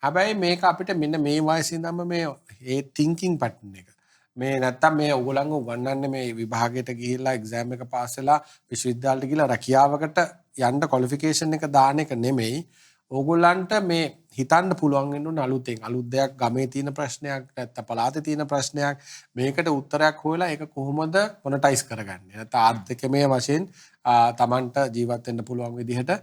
හැබැයි මේක අපිට මෙන්න මේ වයසේ ඉඳන්ම මේ ඒ තින්කින් පැටර්න් එක මේ නැත්තම් මේ ඔයගොල්ලන්ව උගන්වන්නේ මේ විභාගයට ගිහිල්ලා එක්සෑම් එක පාස් වෙලා විශ්වවිද්‍යාලයට ගිහිල්ලා රැකියාවකට යන්න ක්වොලිෆිකේෂන් එක දාන එක නෙමෙයි. ඕගොල්ලන්ට මේ හිතන්න පුළුවන් වෙන්න ඕන අලුත් දෙයක් ගමේ තියෙන ප්‍රශ්නයක් නැත්නම් පළාතේ තියෙන ප්‍රශ්නයක් මේකට උත්තරයක් හොයලා ඒක කොහොමද මොනටයිස් කරගන්නේ නැත්නම් ආර්ථිකමය වශයෙන් Tamanට ජීවත් වෙන්න පුළුවන් විදිහට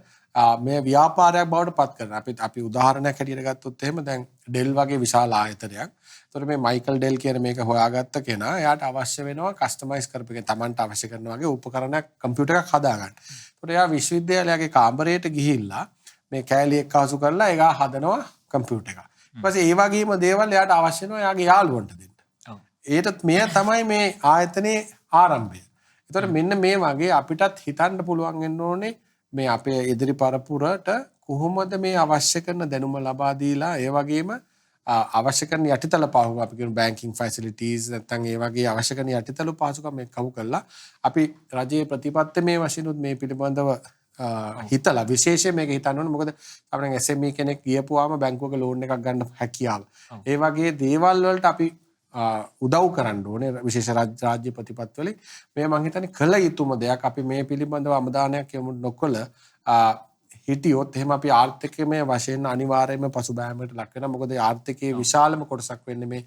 මේ ව්‍යාපාරයක් බවට පත් කරන අපි උදාහරණයක් හැටියට ගත්තොත් එහෙම දැන් ඩෙල් වගේ විශාල ආයතනයක්. ඒතකොට මේ මයිකල් ඩෙල් කියන මේක හොයාගත්ත කෙනා එයාට අවශ්‍ය වෙනවා කස්ටමයිස් කරපු Tamanට අවශ්‍ය කරන වගේ උපකරණයක් කම්පියුටර් එකක් හදාගන්න. ඒතකොට එයා විශ්වවිද්‍යාලයේ කාමරයට ගිහිල්ලා මේ කෑලි එක්ක හසු කරලා ඒක හදනවා කම්පියුටර් එක. ඊට පස්සේ ඒ වගේම දේවල් එයාට අවශ්‍ය වෙනවා එයාගේ යාළුවන්ට දෙන්න. ඒකත් මෙය තමයි මේ ආයතනයේ ආරම්භය. ඒතකොට මෙන්න මේ වගේ අපිටත් හිතන්න පුළුවන් වෙන්න ඕනේ මේ අපේ ඉදිරි පරපුරට කොහොමද මේ අවශ්‍ය කරන දැනුම ලබා දීලා ඒ වගේම අවශ්‍ය කරන යටිතල පහසුකම් අපි කියන බැංකින් ෆැසිලිටිස් නැත්නම් ඒ වගේ අවශ්‍ය කරන යටිතල පහසුකම් මේ කවු කළා අපි රජයේ ප්‍රතිපත්ති මේ වශයෙන්ුත් මේ පිළිබඳව හිතලා විශේෂයෙන් මේක හිතන්න ඕනේ මොකද අපේ SME කෙනෙක් ගියපුවාම බැංකුවක ලෝන් එකක් ගන්න හැකියාව. ඒ වගේ දේවල් වලට අපි උදව් කරන්න ඕනේ විශේෂ රාජ්‍ය ප්‍රතිපත්ති වලින්. මේ මම හිතන්නේ කළ යුතුම දෙයක් අපි මේ පිළිබඳව අවධානයක් යොමු නොකළ හිටියොත් එහෙම අපි ආර්ථිකමය වශයෙන් අනිවාර්යයෙන්ම පසුබෑමකට ලක් වෙනවා. මොකද ආර්ථිකයේ විශාලම කොටසක් වෙන්නේ මේ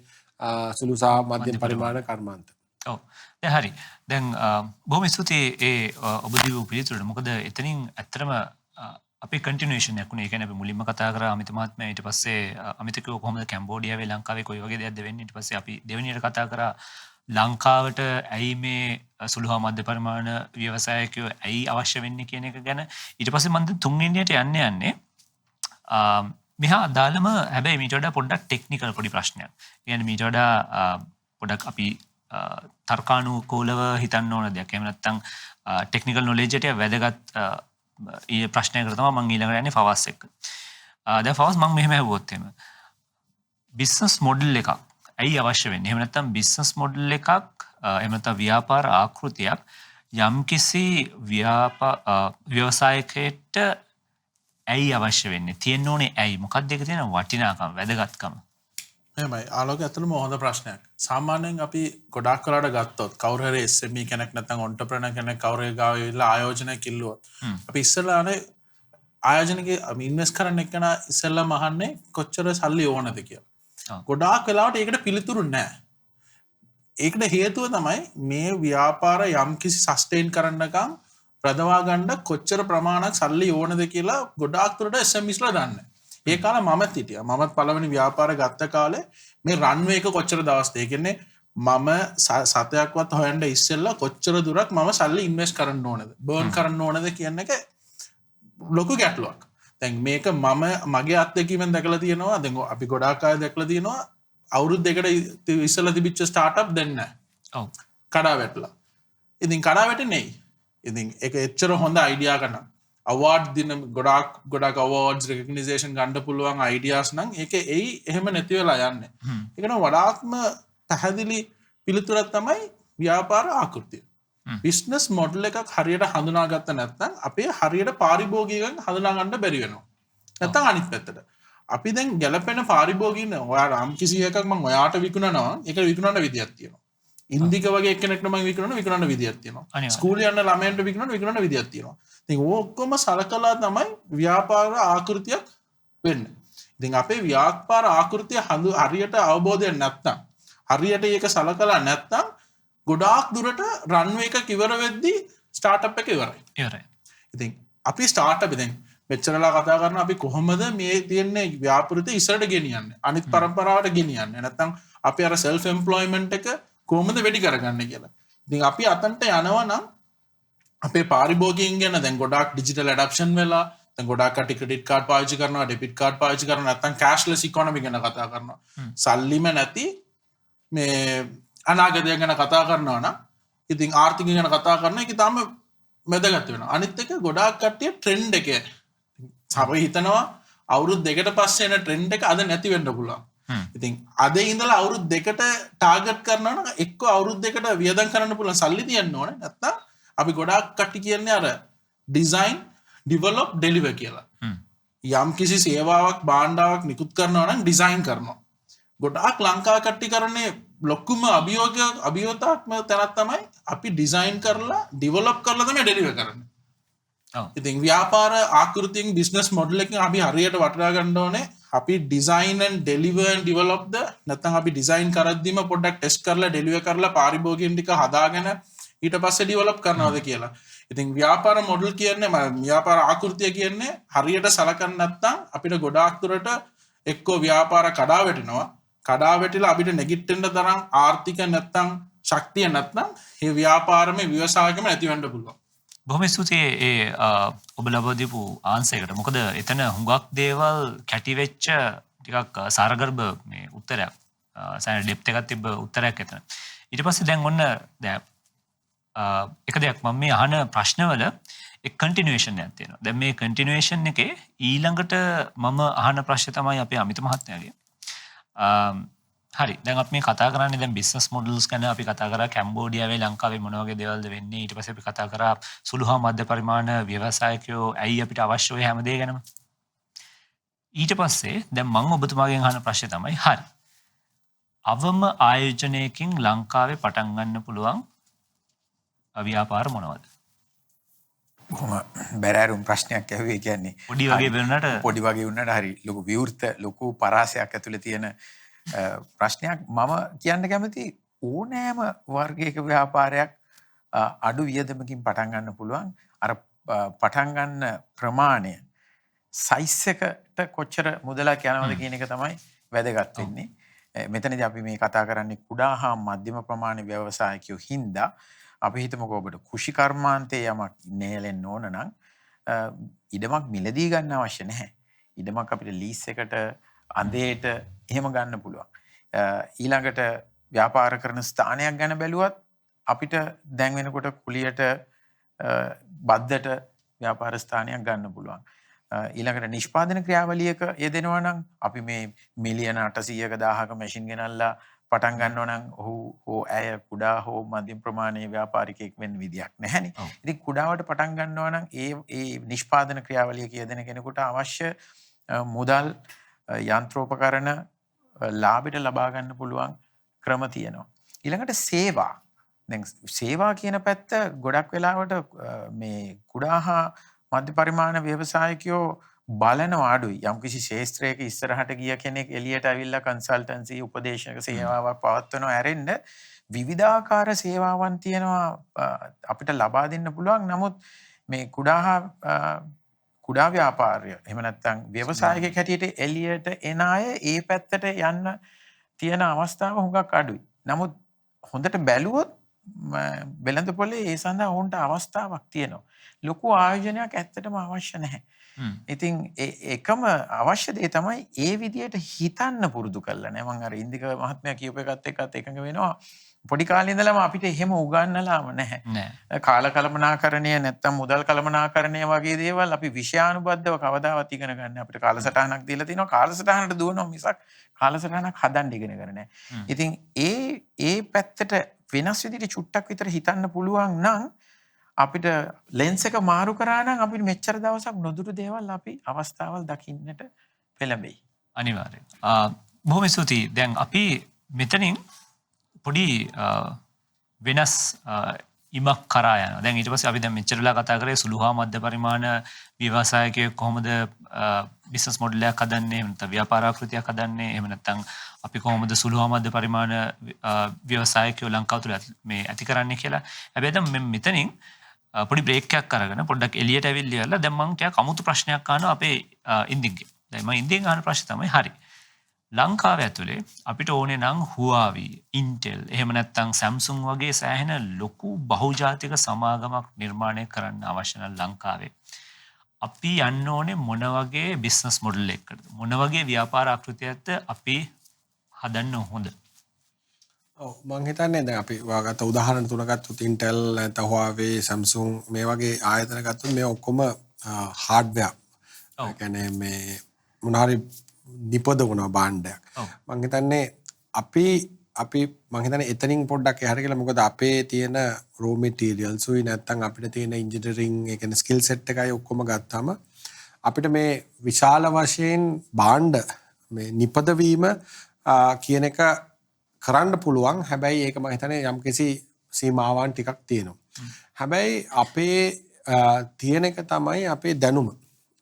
සුළු සහ මධ්‍යම පරිමාණ කර්මාන්ත. ඔව්. දැන් හරි. දැන් බොහොම ස්තුතියි ඒ ඔබ දීපු පිළිතුරට. මොකද එතනින් ඇත්තටම අපේ කන්ටිනියුේෂන් එකක් උනේ. ඒ කියන්නේ අපි මුලින්ම කතා කරා අමිත මහත්මයා ඊට පස්සේ අමිත කිව්ව කොහොමද කැම්බෝඩියාවේ ලංකාවේ කොයි වගේ දෙයක්ද වෙන්නේ. ඊට පස්සේ අපි දෙවෙනියට කතා කරා ලංකාවට ඇයි මේ සුළු හා මධ්‍ය පරිමාණ ව්‍යවසායකයෝ ඇයි අවශ්‍ය වෙන්නේ කියන එක ගැන. ඊට පස්සේ මම දැන් තුන්වෙනියට යන්නේ මෙහා අදාළම හැබැයි මීට වඩා පොඩ්ඩක් ටෙක්නිකල් පොඩි ප්‍රශ්නයක්. ඒ කියන්නේ මීට වඩා පොඩ්ඩක් අපි තර්කානුකූලව හිතන්න ඕන දෙයක්. එහෙම නැත්නම් ටෙක්නිකල් නොලෙජ් එකට වැදගත් ඊ ප්‍රශ්නයකට තමයි මම ඊළඟට යන්නේ ෆවස් එක්ක. දැන් ෆවස් මම මෙහෙම ඇහුවොත් එහෙම බිස්නස් මොඩල් එකක් ඇයි අවශ්‍ය වෙන්නේ? එහෙම නැත්නම් බිස්නස් මොඩල් එකක් එහෙම නැත්නම් ව්‍යාපාර ආකෘතියක් යම්කිසි ව්‍යවසායකයට ඇයි අවශ්‍ය වෙන්නේ? තියෙන්න ඕනේ ඇයි? මොකක්ද ඒක තියෙන වටිනාකම, වැදගත්කම? එහෙමයි. ආලෝක ඇතුළම හොඳ ප්‍රශ්නයක්. සාමාන්‍යයෙන් අපි ගොඩාක් වෙලාට ගත්තොත් කවුරු හරි SME කෙනෙක් නැත්නම් ඔන්ටර්ප්‍රෙනර් කෙනෙක් කවුරු හරි ගාව ඉවිල්ලා ආයෝජනයක් කිල්ලුවොත් අපි ඉස්සෙල්ලානේ ආයෝජනකේ ඉන්වෙස්ට් කරන්න එක්කන ඉස්සෙල්ලාම අහන්නේ කොච්චර සල්ලි ඕනද කියලා. ගොඩාක් වෙලාවට ඒකට පිළිතුරු නැහැ. ඒකට හේතුව තමයි මේ ව්‍යාපාර යම්කිසි සස්ටේන් කරන්නකම් ප්‍රදවා ගන්න කොච්චර ප්‍රමාණයක් සල්ලි ඕනද කියලා ගොඩාක් දුරට SMEsලා දන්නේ. ඒ කාලේ මමත් හිටියා. මමත් පළවෙනි ව්‍යාපාර ගත්ත කාලේ මේ රන්වේ එක කොච්චර දවස්ද? ඒ කියන්නේ මම සතයක්වත් හොයන්න ඉස්සෙල්ලා කොච්චර දුරක් මම සල්ලි ඉන්වෙස්ට් කරන්න ඕනද? බර්න් කරන්න ඕනද කියන එක ලොකු ගැටලුවක්. දැන් මේක මම මගේ අත්දැකීමෙන් දැකලා තියෙනවා. දැන් අපි ගොඩාක් අය දැකලා තියෙනවා අවුරුදු දෙකකට ඉස්සෙල්ලා තිබිච්ච ස්ටාර්ට්අප් දැන් නැහැ. ඔව්. කඩා වැටලා. ඉතින් කඩා වැටෙන්නේ ඇයි? ඉතින් ඒක එච්චර හොඳ අයිඩියා එකක්. අවard දින ගොඩක් awards recognition ගන්න පුළුවන් ideas නම් ඒක එයි එහෙම නැති වෙලා යන්නේ. ඒක නම් වඩාත්ම පැහැදිලි පිළිතුරක් තමයි ව්‍යාපාර ආකෘතිය. බිස්නස් මොඩල් එකක් හරියට හඳුනාගත්ත නැත්නම් අපේ හරියට පාරිභෝගිකයන් හඳුනා ගන්න බැරි වෙනවා. නැත්නම් අනිත් පැත්තට. අපි දැන් ගැලපෙන පාරිභෝගිකයන් ඔයා රම් කිසි එකක් මම ඔයාට විකුණනවා ඒක විකුණන්න විදියක් තියෙනවා. ඉන්දික වගේ කෙනෙක්ට මම විකුණන්න විදියක් තියෙනවා. ස්කූල් යන ළමයන්ට විකුණන්න විදියක් තියෙනවා. ඉතින් ඔක්කොම සලකලා තමයි ව්‍යාපාර ආකෘතියක් වෙන්නේ. ඉතින් අපේ ව්‍යාපාර ආකෘතිය හරියට අවබෝධයක් නැත්නම් හරියට ඒක සලකලා නැත්නම් ගොඩාක් දුරට රන්වේ එක ඉවර වෙද්දී ස්ටාර්ට්අප් එක ඉවරයි. ඉතින් අපි ස්ටාර්ට්අප් දැන් මෙච්චරලා කතා කරන අපි කොහොමද මේ තියෙන්නේ ව්‍යාපෘති ඉස්සරට ගෙනියන්නේ? අනිත් පරම්පරාවට ගෙනියන්නේ. නැත්නම් අපි අර self employment එක කොහොමද වැඩි කරගන්නේ කියලා. ඉතින් අපි අතන්ට යනවා නම් අපේ පාරිභෝගිකයන් ගැන දැන් ගොඩාක් ඩිජිටල් ඇඩොප්ෂන් වෙලා දැන් ගොඩාක් කටි ක්‍රෙඩිට් කාඩ් පාවිච්චි කරනවා ඩෙබිට් කාඩ් පාවිච්චි කරනවා නැත්නම් කෑෂ්ලෙස් ඉකොනොමි ගැන කතා කරනවා. සල්ලිම නැති මේ අනාගතය ගැන කතා කරනවා නම් ඉතින් ආර්ථිකය ගැන කතා කරන එක තාම වැදගත් වෙනවා. අනිත් එක ගොඩාක් කට්ටිය ට්‍රෙන්ඩ් එකේ අපි හිතනවා අවුරුදු 2කට පස්සේ එන ට්‍රෙන්ඩ් එක අද නැති වෙන්න පුළුවන්. ඉතින් අද ඉඳලා අවුරුදු 2කට ටාගට් කරනවා නම් එක්ක අවුරුදු 2කට වියදම් කරන්න පුළුවන් සල්ලි තියන්න ඕනේ. නැත්තම් අපි ගොඩාක් කට්ටි කියන්නේ අර ඩිසයින්, ඩෙවලොප්, ඩෙලිවර් කියලා. යම් කිසි සේවාවක් භාණ්ඩාවක් නිකුත් කරනවා නම් ඩිසයින් කරනවා. ගොඩාක් ලංකාව කට්ටි කරන්නේ ලොකුම අභියෝගාත්මක තැනක් තමයි අපි ඩිසයින් කරලා ඩෙවලොප් කරලා තමයි ඩෙලිවර් කරන්නේ. ඉතින් ව්‍යාපාර ආකෘතියෙන් බිස්නස් මොඩල් එකකින් අපි හරියට වටහා ගන්න ඕනේ අපි ඩිසයින් ඇන්ඩ් ඩෙලිවර් ඇන්ඩ් ඩෙවලොප් ද නැත්නම් අපි ඩිසයින් කරද්දිම පොඩ්ඩක් ටෙස්ට් කරලා ඩෙලිවර් කරලා පාරිභෝගිකයන් ටික හදාගෙන ඊට පස්සේ ඩෙවලොප් කරනවාද කියලා. ඉතින් ව්‍යාපාර මොඩල් කියන්නේ ව්‍යාපාර ආකෘතිය කියන්නේ හරියට සලකන්නේ නැත්නම් අපිට ගොඩාක් දුරට එක්කෝ ව්‍යාපාර කඩා වැටෙනවා. කඩා වැටිලා අපිට නැගිටින්න තරම් ආර්ථික නැත්නම් ශක්තිය නැත්නම් මේ ව්‍යාපාරමේ ව්‍යවසායකම නැති වෙන්න පුළුවන්. බොහොම ස්තුතියි ඒ ඔබ ලබා දීපු ආන්සර් එකට. මොකද එතන හුඟක් දේවල් කැටි වෙච්ච ටිකක් සාරගර්භ මේ උත්තරයක්. සෑහෙන ඩෙප්ත් එකක් තිබ්බ උත්තරයක් එතන. ඊට පස්සේ දැන් ඔන්න දැන් එක දෙයක් මම මේ අහන ප්‍රශ්නවල එක් කන්ටිනියුේෂන් එකක් තියෙනවා. දැන් මේ කන්ටිනියුේෂන් එකේ ඊළඟට මම අහන ප්‍රශ්නේ තමයි අපේ අමිත මහත්මයාගේ. හරි දැන් අපි මේ කතා කරන්නේ දැන් බිස්නස් මොඩල්ස් ගැන අපි කතා කරා කැම්බෝඩියාවේ ලංකාවේ මොන වගේ දේවල්ද වෙන්නේ ඊට පස්සේ අපි කතා කරා සුළු හා මධ්‍ය පරිමාණ ව්‍යවසායකයෝ ඇයි අපිට අවශ්‍ය ඔය හැම දෙය ගැනම ඊට පස්සේ දැන් මම ඔබතුමාගෙන් අහන ප්‍රශ්නේ තමයි හරි අවම ආයෝජනයකින් ලංකාවේ පටන් ගන්න පුළුවන් ව්‍යාපාර මොනවද බොහොම බැරෑරුම් ප්‍රශ්නයක් ඇහුවේ කියන්නේ පොඩි වගේ වුණාට හරි ලොකු විවෘත ලොකු පරාසයක් ඇතුළේ තියෙන ප්‍රශ්නයක් මම කියන්න කැමති ඕනෑම වර්ගයක ව්‍යාපාරයක් අඩු වියදමකින් පටන් ගන්න පුළුවන් අර පටන් ගන්න ප්‍රමාණය සයිස් එකට කොච්චර මුදලක් යනවද කියන එක තමයි වැදගත් වෙන්නේ. මෙතනදී අපි මේ කතා කරන්නේ කුඩා හා මධ්‍යම ප්‍රමාණ ව්‍යවසායකයෝ හින්දා අපි හිතමුකෝ ඔබට කෘෂි කර්මාන්තයේ යමක් නේලෙන්න ඕන නම් ඉඩමක් මිලදී ගන්න අවශ්‍ය නැහැ. ඉඩමක් අපිට ලීස් එකට අඳේට එහෙම ගන්න පුළුවන්. ඊළඟට ව්‍යාපාර කරන ස්ථානයක් ගැන බැලුවත් අපිට දැන් වෙනකොට කුලියට බද්දට ව්‍යාපාර ස්ථානයක් ගන්න පුළුවන්. ඊළඟට නිෂ්පාදන ක්‍රියාවලියක යෙදෙනවා නම් අපි මේ මිලියන 800ක 1000ක මැෂින් ගෙනල්ලා පටන් ගන්නවා නම් ඔහු ඇය කුඩා හෝ මධ්‍යම ප්‍රමාණයේ ව්‍යාපාරිකයෙක් වෙන්න විදියක් නැහැනේ. ඉතින් කුඩාවට පටන් ගන්නවා නම් ඒ නිෂ්පාදන ක්‍රියාවලියක යෙදෙන කෙනෙකුට අවශ්‍ය මුදල් යන්ත්‍රෝපකරණ ලාභයට ලබා ගන්න පුළුවන් ක්‍රම තියෙනවා. ඊළඟට සේවා. දැන් සේවා කියන පැත්ත ගොඩක් වෙලාවට මේ කුඩා හා මධ්‍ය පරිමාණ ව්‍යවසායකයෝ බලනවා අඩුයි. යම්කිසි ශාස්ත්‍රයක ඉස්සරහට ගිය කෙනෙක් එළියට ඇවිල්ලා කන්සල්ටන්සි උපදේශක සේවාවක් පවත්වනවා ඇරෙන්න විවිධාකාර සේවාවන් තියෙනවා අපිට ලබා දෙන්න පුළුවන්. නමුත් මේ කුඩා ව්‍යාපාරය එහෙම නැත්නම් ව්‍යවසායකයෙක් හැටියට එළියට එන අය ඒ පැත්තට යන්න තියෙන අවස්ථාව හුඟක් අඩුයි. නමුත් හොඳට බැලුවොත් වෙළඳ පොලේ ඒ සඳහා ඔවුන්ට අවස්ථාවක් තියෙනවා. ලොකු ආයෝජනයක් ඇත්තටම අවශ්‍ය නැහැ. ඉතින් එකම අවශ්‍ය දේ තමයි ඒ විදියට හිතන්න පුරුදු කරලා නෑ. මම අර ඉන්දික මහත්මයා කියපු එකත් එක්කත් එකඟ වෙනවා. පොඩි කාලේ ඉඳලම අපිට එහෙම උගන්වලාම නැහැ. කාල කළමනාකරණය නැත්තම් මුදල් කළමනාකරණය වගේ දේවල් අපි විෂයානුබද්ධව කවදාවත් ඉගෙන ගන්න අපිට කාලසටහනක් දීලා තිනවා. කාලසටහනට දුවනවා මිසක් කාලසටහනක් හදන්න ඉගෙන ගන්න නැහැ. ඉතින් ඒ පැත්තට වෙනස් විදිහට චුට්ටක් විතර හිතන්න පුළුවන් නම් අපිට ලෙන්ස් එක මාරු කරා නම් අපිට මෙච්චර දවසක් නොදුරු දේවල් අපි අවස්ථාවල් දකින්නට පෙළඹෙයි. අනිවාර්යයෙන්. බොහොම ස්තුතියි. දැන් අපි මෙතනින් පොඩි වෙනස් ඉමක් කරා යනවා. දැන් ඊට පස්සේ අපි දැන් මෙච්චර වෙලා කතා කරේ සුළු හා මධ්‍ය පරිමාණ ව්‍යවසායකයෙක් කොහොමද බිස්නස් මොඩල් එකක් හදන්නේ, එහෙම නැත්නම් ව්‍යාපාර ආකෘතියක් හදන්නේ, එහෙම නැත්නම් අපි කොහොමද සුළු හා මධ්‍ය පරිමාණ ව්‍යවසායකයෝ ලංකාව තුළ මේ ඇති කරන්නේ කියලා. හැබැයි දැන් මෙතනින් පොඩි බ්‍රේක් එකක් අරගෙන පොඩ්ඩක් එළියට ඇවිල්ලා දැන් මම ටිකක් අමුතු ප්‍රශ්නයක් අහනවා අපේ ඉන්දින්ගේ. දැන් මම ඉන්දියෙන් අහන ප්‍රශ්නේ තමයි හරි. ලංකාව ඇතුලේ අපිට ඕනේ නම් Huawei, Intel, එහෙම නැත්නම් Samsung වගේ සෑහෙන ලොකු බහුජාතික සමාගමක් නිර්මාණය කරන්න අවශ්‍ය නම් ලංකාවේ අපි යන්න ඕනේ මොන වගේ බිස්නස් මොඩල් එකකටද? මොන වගේ ව්‍යාපාර ආකෘතියක්ද අපි හදන්න හොඳ? ඔව් මම හිතන්නේ දැන් අපි වාගත්ත උදාහරණ තුන ගත්තොත් Intel නැත්නම් Huawei, Samsung මේ වගේ ආයතන ගත්තොත් මේ ඔක්කොම hardware ඔව්. ඒ කියන්නේ මේ මොන හරි නිපදවන භාණ්ඩයක්. ඔව්. මං හිතන්නේ අපි මං හිතන්නේ එතනින් පොඩ්ඩක් එහාට කියලා මොකද අපේ තියෙන raw materials උයි නැත්තම් අපිට තියෙන engineering ඒ කියන්නේ skill set එකයි ඔක්කොම ගත්තාම අපිට මේ විශාල වශයෙන් භාණ්ඩ මේ නිපදවීම කියන එක කරන්න පුළුවන්. හැබැයි ඒක මම හිතන්නේ යම්කිසි සීමාවන් ටිකක් තියෙනවා. හැබැයි අපේ තියෙන එක තමයි අපේ දැනුම.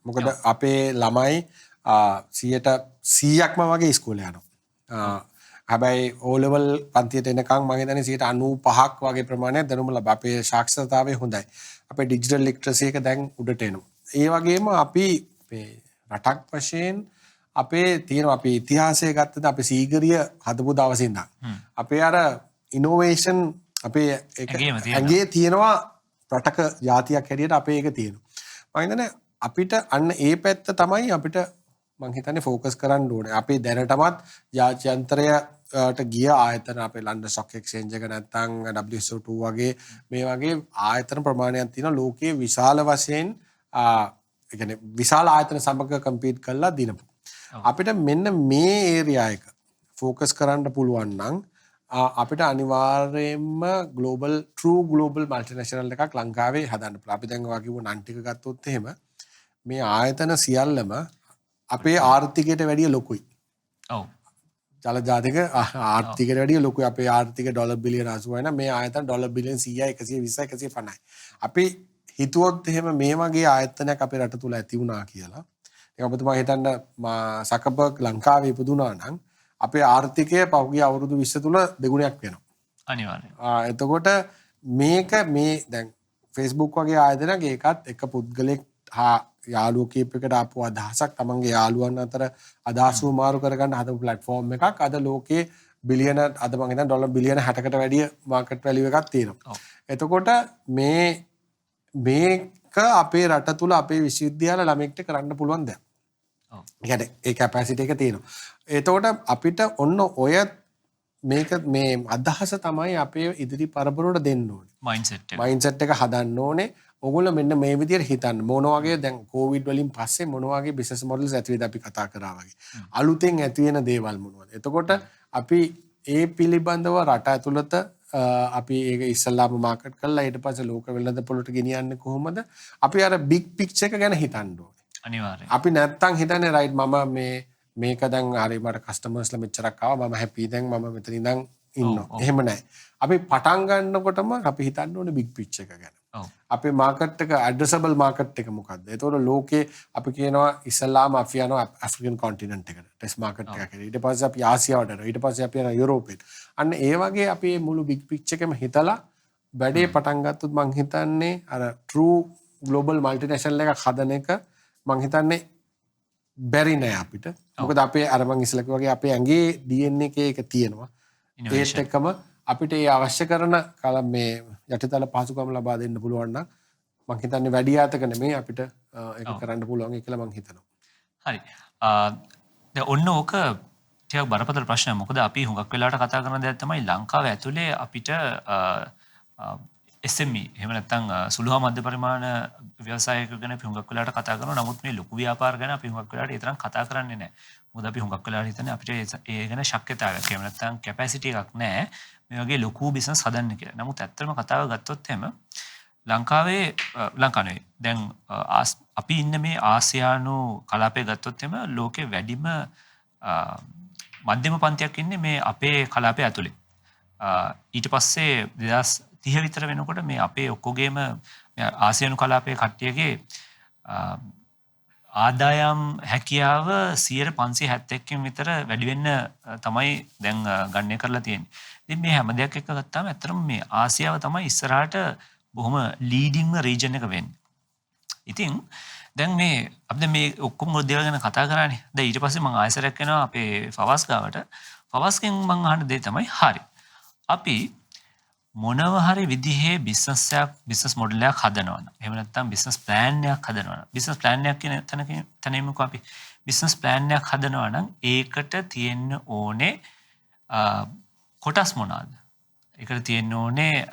මොකද අපේ ළමයි 100%ක්ම වගේ ඉස්කෝලේ යනවා. හැබැයි O level පන්තියට එනකන් මම හිතන්නේ 95%ක් වගේ ප්‍රමාණයක් දැනුම ලබා. අපේ සාක්ෂරතාවය හොඳයි. අපේ ඩිජිටල් ලිටරසි එක දැන් උඩට එනවා. ඒ වගේම අපි මේ රටක් වශයෙන් අපේ තියෙන අපි ඉතිහාසය ගත්තද අපි සීගරිය හදපු දවසේ ඉඳන් අපේ අර ඉනෝවේෂන් අපේ ඇඟේ තියෙනවා රටක ජාතියක් හැටියට අපේ ඒක තියෙනවා. මම හිතන්නේ අපිට අන්න ඒ පැත්ත තමයි අපිට මම හිතන්නේ ફોકસ කරන්න ඕනේ. අපි දැනටමත් ජාත්‍යන්තරයට ගිය ආයතන අපේ ලන්ඩන් ස්ටොක් එක්ස්චේන්ජ් එක නැත්නම් WSO2 වගේ මේ වගේ ආයතන ප්‍රමාණයක් තියෙනවා ලෝකයේ විශාල වශයෙන් ඒ කියන්නේ විශාල ආයතන සමග කම්පීට් කරලා දිනපු. අපිට මෙන්න මේ ඒරියා එක ફોકસ කරන්න පුළුවන් නම් අපිට අනිවාර්යයෙන්ම true global multinational එකක් ලංකාවේ හදන්න පුළුවන්. අපි දැන් ඔය කිව්ව නන් ටික ගත්තොත් එහෙම මේ ආයතන සියල්ලම අපේ ආර්ථිකයට වැඩිය ලොකුයි. ඔව්. ජල ජාතික ආර්ථිකයට වැඩිය ලොකුයි. අපේ ආර්ථික ඩොලර් බිලියන 80යි නම් මේ ආයතන ඩොලර් බිලියන 100යි 120යි 150යි. අපි හිතුවොත් එහෙම මේ වගේ ආයතනයක් අපේ රට තුල ඇති වුණා කියලා. ඒක ඔබතුමා හිතන්න සකබර්ග් ලංකාවේ ඉපදුනා නම් අපේ ආර්ථිකය පහුගිය අවුරුදු 20 තුල දෙගුණයක් වෙනවා. අනිවාර්යයෙන්. එතකොට මේක මේ දැන් Facebook වගේ ආයතනයක් ඒකත් එක පුද්ගලෙක් හා යාළුවෝ කීප එකට ආපු අදහසක් තමන්ගේ යාළුවන් අතර අදහස් මාරු කරගන්න හදපු platform එකක්. අද ලෝකේ බිලියන අද මම හිතන්නේ ඩොලර් බිලියන 60කට වැඩිය market value එකක් තියෙනවා. එතකොට මේක අපේ රට තුල අපේ විශ්වවිද්‍යාල ළමෙක්ට කරන්න පුළුවන් දෙයක්. يعني ඒ කැපැසිටි එක තියෙනවා. එතකොට අපිට ඔන්න ඔය මේක මේ අදහස තමයි අපේ ඉදිරි පරපුරට දෙන්න ඕනේ. මයින්ඩ්සෙට් එක හදන්න ඕනේ. ඔයගොල්ලෝ මෙන්න මේ විදිහට හිතන්න. මොන වගේ දැන් කොවිඩ් වලින් පස්සේ මොන වගේ බිස්නස් මොඩල්ස් ඇති වෙද අපි කතා කරා වගේ. අලුතෙන් ඇති වෙන දේවල් මොනවද? එතකොට අපි ඒ පිළිබඳව රට ඇතුළත අපි ඒක ඉස්සල්ලාම මාකට් කරලා ඊට පස්සේ ලෝක වෙළඳ පොළට ගෙනියන්නේ කොහොමද? අපි අර බිග් පික්චර් එක ගැන හිතන්න ඕනේ. අනිවාර්යයෙන්. අපි නැත්තම් හිතන්නේ රයිට් මම මේක දැන් හරි මට කස්ටමර්ස්ලා මෙච්චරක් ආවා මම හැපි දැන් මම මෙතන ඉඳන් ඉන්නවා. එහෙම නැහැ. අපි පටන් ගන්නකොටම අපි හිතන්න ඕනේ බිග් පික්චර් එක ගැන. අපේ මාකට් එක ඇඩ්‍රසබල් මාකට් එක මොකක්ද? ඒතකොට ලෝකේ අපි කියනවා ඉස්ලාම අපි යනවා ඇෆ්‍රිකන් කොන්ටිනන්ට් එකට ටෙස්ට් මාකට් එකකට. ඊට පස්සේ අපි ආසියාවට යනවා. ඊට පස්සේ අපි යනවා යුරෝපෙට. අන්න ඒ වගේ අපි මුළු බිග් පික්චර් එකම හිතලා වැඩේ පටන් ගත්තොත් මං හිතන්නේ අර true global multinational එකක් හදන එක මං හිතන්නේ බැරි නෑ අපිට. මොකද අපේ අර මං ඉස්සෙල්ලා කිව්වා වගේ අපේ ඇඟේ DNA එක තියෙනවා. ඒත් එක්කම අපිට ඒ අවශ්‍ය කරන මේ යටිතල පහසුකම් ලබා දෙන්න පුළුවන් නම් මං හිතන්නේ වැඩි ආතක නෙමෙයි අපිට ඒක කරන්න පුළුවන් කියලා මං හිතනවා. හරි. දැන් ඔන්න ඕක ටිකක් බරපතල ප්‍රශ්නයක්. මොකද අපි හුඟක් වෙලාවට කතා කරන දෙයක් තමයි ලංකාව ඇතුලේ අපිට SME එහෙම නැත්නම් සුළු හා මධ්‍ය පරිමාණ ව්‍යවසායක ගැන අපි හුඟක් වෙලාවට කතා කරනවා. නමුත් මේ ලොකු ව්‍යාපාර ගැන අපි හුඟක් වෙලාවට ඒ තරම් කතා කරන්නේ නැහැ. මොකද අපි හුඟක් වෙලාවට හිතන්නේ අපිට ඒ ගැන ශක්්‍යතාවයක් එහෙම නැත්නම් කැපැසිටි එකක් නැහැ. මේ වගේ ලොකු බිස්නස් හදන්න කියලා. නමුත් ඇත්තටම කතාව ගත්තොත් එහෙම ලංකාවේ දැන් අපි ඉන්න මේ ආසියානු කලාපය ගත්තොත් එහෙම ලෝකේ වැඩිම මධ්‍යම පන්තියක් ඉන්නේ මේ අපේ කලාපය ඇතුලේ. ඊට පස්සේ 2030 විතර වෙනකොට මේ අපේ ඔක්කොගේම ආසියානු කලාපයේ කට්ටියගේ ආදායම් හැකියාව 571කින් විතර වැඩි වෙන්න තමයි දැන් ගණනය කරලා තියෙන්නේ. ඉතින් මේ හැම දෙයක් එක්ක ගත්තාම ඇත්තටම මේ ආසියාව තමයි ඉස්සරහට බොහොම ලීඩින්ග් රීජන් එක වෙන්නේ. ඉතින් දැන් මේ අපි මේ ඔක්කොම දේවල් ගැන කතා කරානේ. දැන් ඊට පස්සේ මම ආයෙසරයක් යනවා අපේ ෆවස් ගාවට. ෆවස්ගෙන් මම අහන දේ තමයි හරි. අපි මොනවා හරි විදිහේ බිස්නස් මොඩල් එකක් හදනවා නම් එහෙම නැත්නම් බිස්නස් ප්ලෑන් එකක් හදනවා නම් බිස්නස් ප්ලෑන් එකක් කියන තැනීමකෝ අපි බිස්නස් ප්ලෑන් එකක් හදනවා නම් ඒකට තියෙන්න ඕනේ කොටස් මොනවාද? ඒකට තියෙන්න ඕනේ